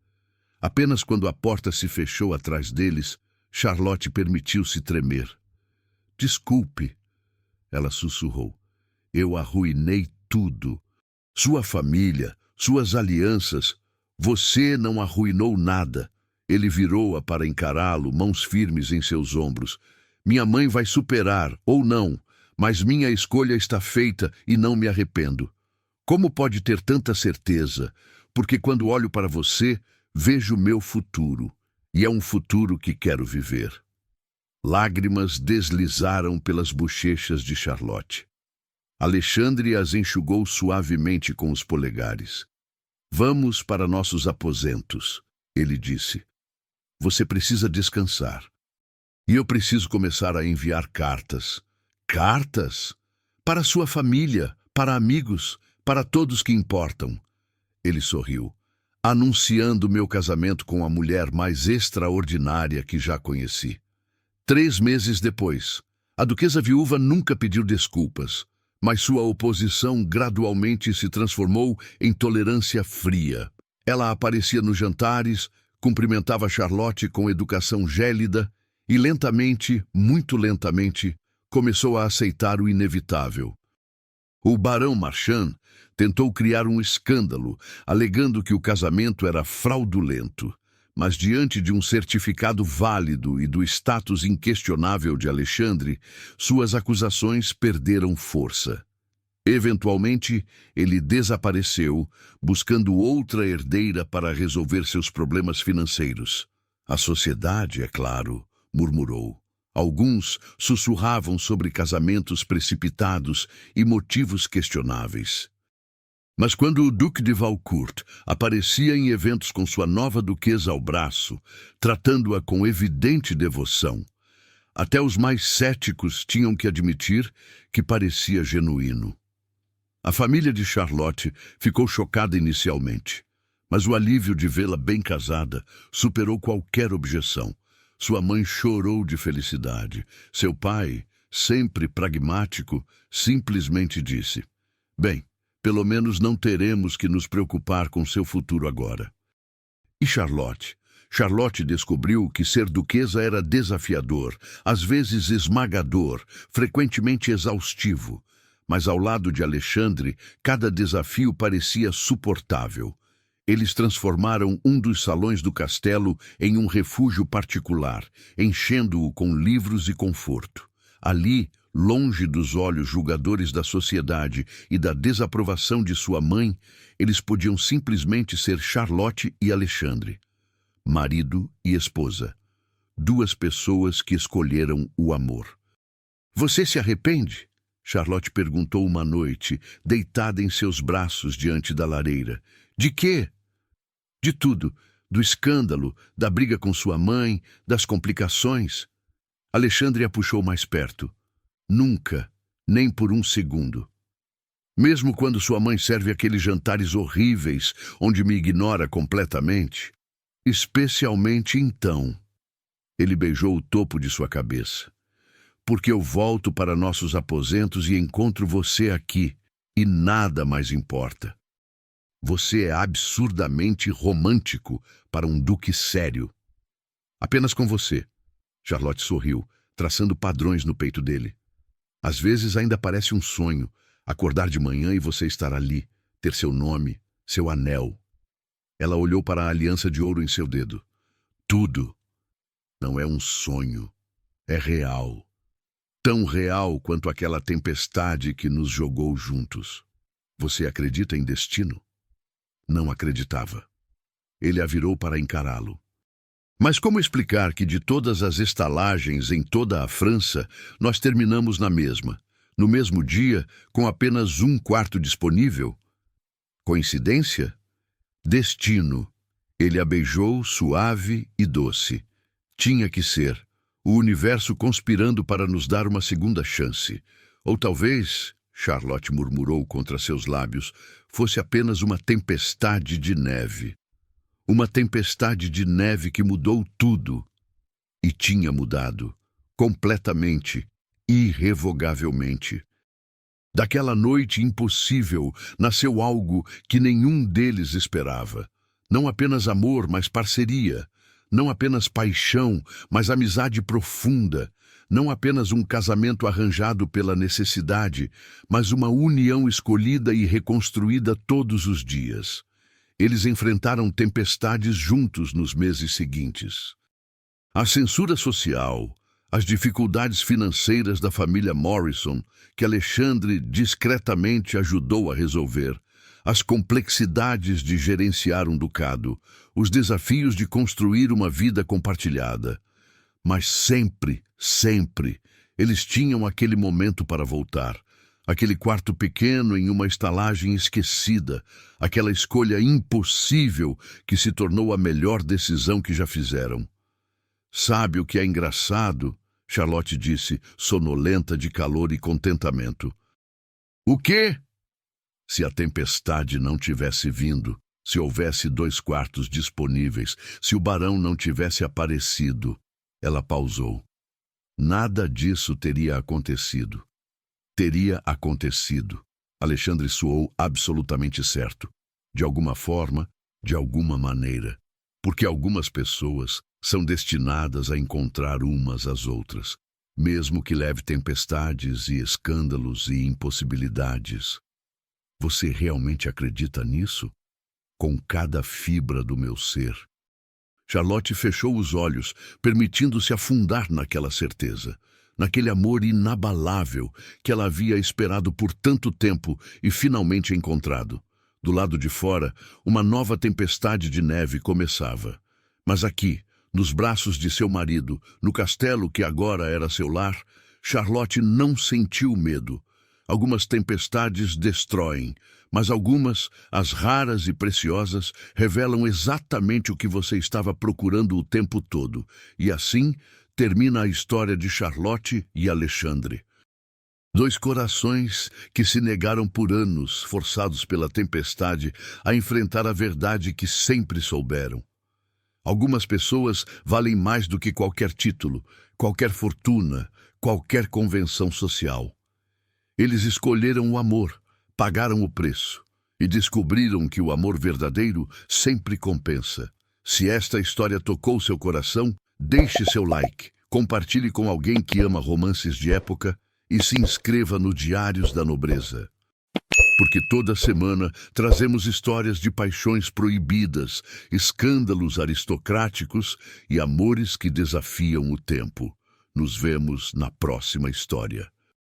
Apenas quando a porta se fechou atrás deles, Charlotte permitiu-se tremer. Desculpe, ela sussurrou. Eu arruinei tudo. Sua família, suas alianças, você não arruinou nada. Ele virou-a para encará-lo, mãos firmes em seus ombros. Minha mãe vai superar, ou não, mas minha escolha está feita e não me arrependo. Como pode ter tanta certeza? Porque quando olho para você, vejo meu futuro, e é um futuro que quero viver. Lágrimas deslizaram pelas bochechas de Charlotte. Alexandre as enxugou suavemente com os polegares. Vamos para nossos aposentos, ele disse. Você precisa descansar. E eu preciso começar a enviar cartas. Cartas? Para sua família, para amigos, para todos que importam. Ele sorriu, anunciando meu casamento com a mulher mais extraordinária que já conheci. 3 meses depois, a duquesa viúva nunca pediu desculpas, mas sua oposição gradualmente se transformou em tolerância fria. Ela aparecia nos jantares, cumprimentava Charlotte com educação gélida e lentamente, muito lentamente, começou a aceitar o inevitável. O barão Marchand tentou criar um escândalo, alegando que o casamento era fraudulento, mas diante de um certificado válido e do status inquestionável de Alexandre, suas acusações perderam força. Eventualmente, ele desapareceu, buscando outra herdeira para resolver seus problemas financeiros. A sociedade, é claro, murmurou. Alguns sussurravam sobre casamentos precipitados e motivos questionáveis. Mas quando o Duque de Valcourt aparecia em eventos com sua nova duquesa ao braço, tratando-a com evidente devoção, até os mais céticos tinham que admitir que parecia genuíno. A família de Charlotte ficou chocada inicialmente, mas o alívio de vê-la bem casada superou qualquer objeção. Sua mãe chorou de felicidade. Seu pai, sempre pragmático, simplesmente disse: "Bem, pelo menos não teremos que nos preocupar com seu futuro agora." E Charlotte? Charlotte descobriu que ser duquesa era desafiador, às vezes esmagador, frequentemente exaustivo. Mas ao lado de Alexandre, cada desafio parecia suportável. Eles transformaram um dos salões do castelo em um refúgio particular, enchendo-o com livros e conforto. Ali, longe dos olhos julgadores da sociedade e da desaprovação de sua mãe, eles podiam simplesmente ser Charlotte e Alexandre, marido e esposa, duas pessoas que escolheram o amor. "Você se arrepende?" Charlotte perguntou uma noite, deitada em seus braços diante da lareira. "De quê?" "De tudo. Do escândalo, da briga com sua mãe, das complicações." Alexandre a puxou mais perto. "Nunca, nem por um segundo. Mesmo quando sua mãe serve aqueles jantares horríveis, onde me ignora completamente. Especialmente então." Ele beijou o topo de sua cabeça. "Porque eu volto para nossos aposentos e encontro você aqui, e nada mais importa. Você é absurdamente romântico para um duque sério." "Apenas com você." Charlotte sorriu, traçando padrões no peito dele. "Às vezes ainda parece um sonho, acordar de manhã e você estar ali, ter seu nome, seu anel." Ela olhou para a aliança de ouro em seu dedo. "Tudo. Não é um sonho. É real. Tão real quanto aquela tempestade que nos jogou juntos." "Você acredita em destino?" Não acreditava. Ele a virou para encará-lo. "Mas como explicar que de todas as estalagens em toda a França, nós terminamos na mesma, no mesmo dia, com apenas um quarto disponível? Coincidência? Destino." Ele a beijou, suave e doce. "Tinha que ser. O universo conspirando para nos dar uma segunda chance. Ou talvez," Charlotte murmurou contra seus lábios, "fosse apenas uma tempestade de neve. Uma tempestade de neve que mudou tudo." E tinha mudado. Completamente. Irrevogavelmente. Daquela noite impossível nasceu algo que nenhum deles esperava. Não apenas amor, mas parceria. Não apenas paixão, mas amizade profunda. Não apenas um casamento arranjado pela necessidade, mas uma união escolhida e reconstruída todos os dias. Eles enfrentaram tempestades juntos nos meses seguintes. A censura social, as dificuldades financeiras da família Morrison, que Alexandre discretamente ajudou a resolver, as complexidades de gerenciar um ducado, os desafios de construir uma vida compartilhada. Mas sempre, sempre, eles tinham aquele momento para voltar. Aquele quarto pequeno em uma estalagem esquecida, aquela escolha impossível que se tornou a melhor decisão que já fizeram. "Sabe o que é engraçado?" Charlotte disse, sonolenta de calor e contentamento. "O quê?" "Se a tempestade não tivesse vindo, se houvesse 2 quartos disponíveis, se o barão não tivesse aparecido." Ela pausou. "Nada disso teria acontecido." Teria acontecido. Alexandre soou absolutamente certo. De alguma forma, de alguma maneira. Porque algumas pessoas são destinadas a encontrar umas às outras, mesmo que leve tempestades e escândalos e impossibilidades. "Você realmente acredita nisso?" "Com cada fibra do meu ser." Charlotte fechou os olhos, permitindo-se afundar naquela certeza, naquele amor inabalável que ela havia esperado por tanto tempo e finalmente encontrado. Do lado de fora, uma nova tempestade de neve começava. Mas aqui, nos braços de seu marido, no castelo que agora era seu lar, Charlotte não sentiu medo. Algumas tempestades destroem, mas algumas, as raras e preciosas, revelam exatamente o que você estava procurando o tempo todo. E assim termina a história de Charlotte e Alexandre. Dois corações que se negaram por anos, forçados pela tempestade, a enfrentar a verdade que sempre souberam. Algumas pessoas valem mais do que qualquer título, qualquer fortuna, qualquer convenção social. Eles escolheram o amor, pagaram o preço e descobriram que o amor verdadeiro sempre compensa. Se esta história tocou seu coração, deixe seu like, compartilhe com alguém que ama romances de época e se inscreva no Diários da Nobreza. Porque toda semana trazemos histórias de paixões proibidas, escândalos aristocráticos e amores que desafiam o tempo. Nos vemos na próxima história.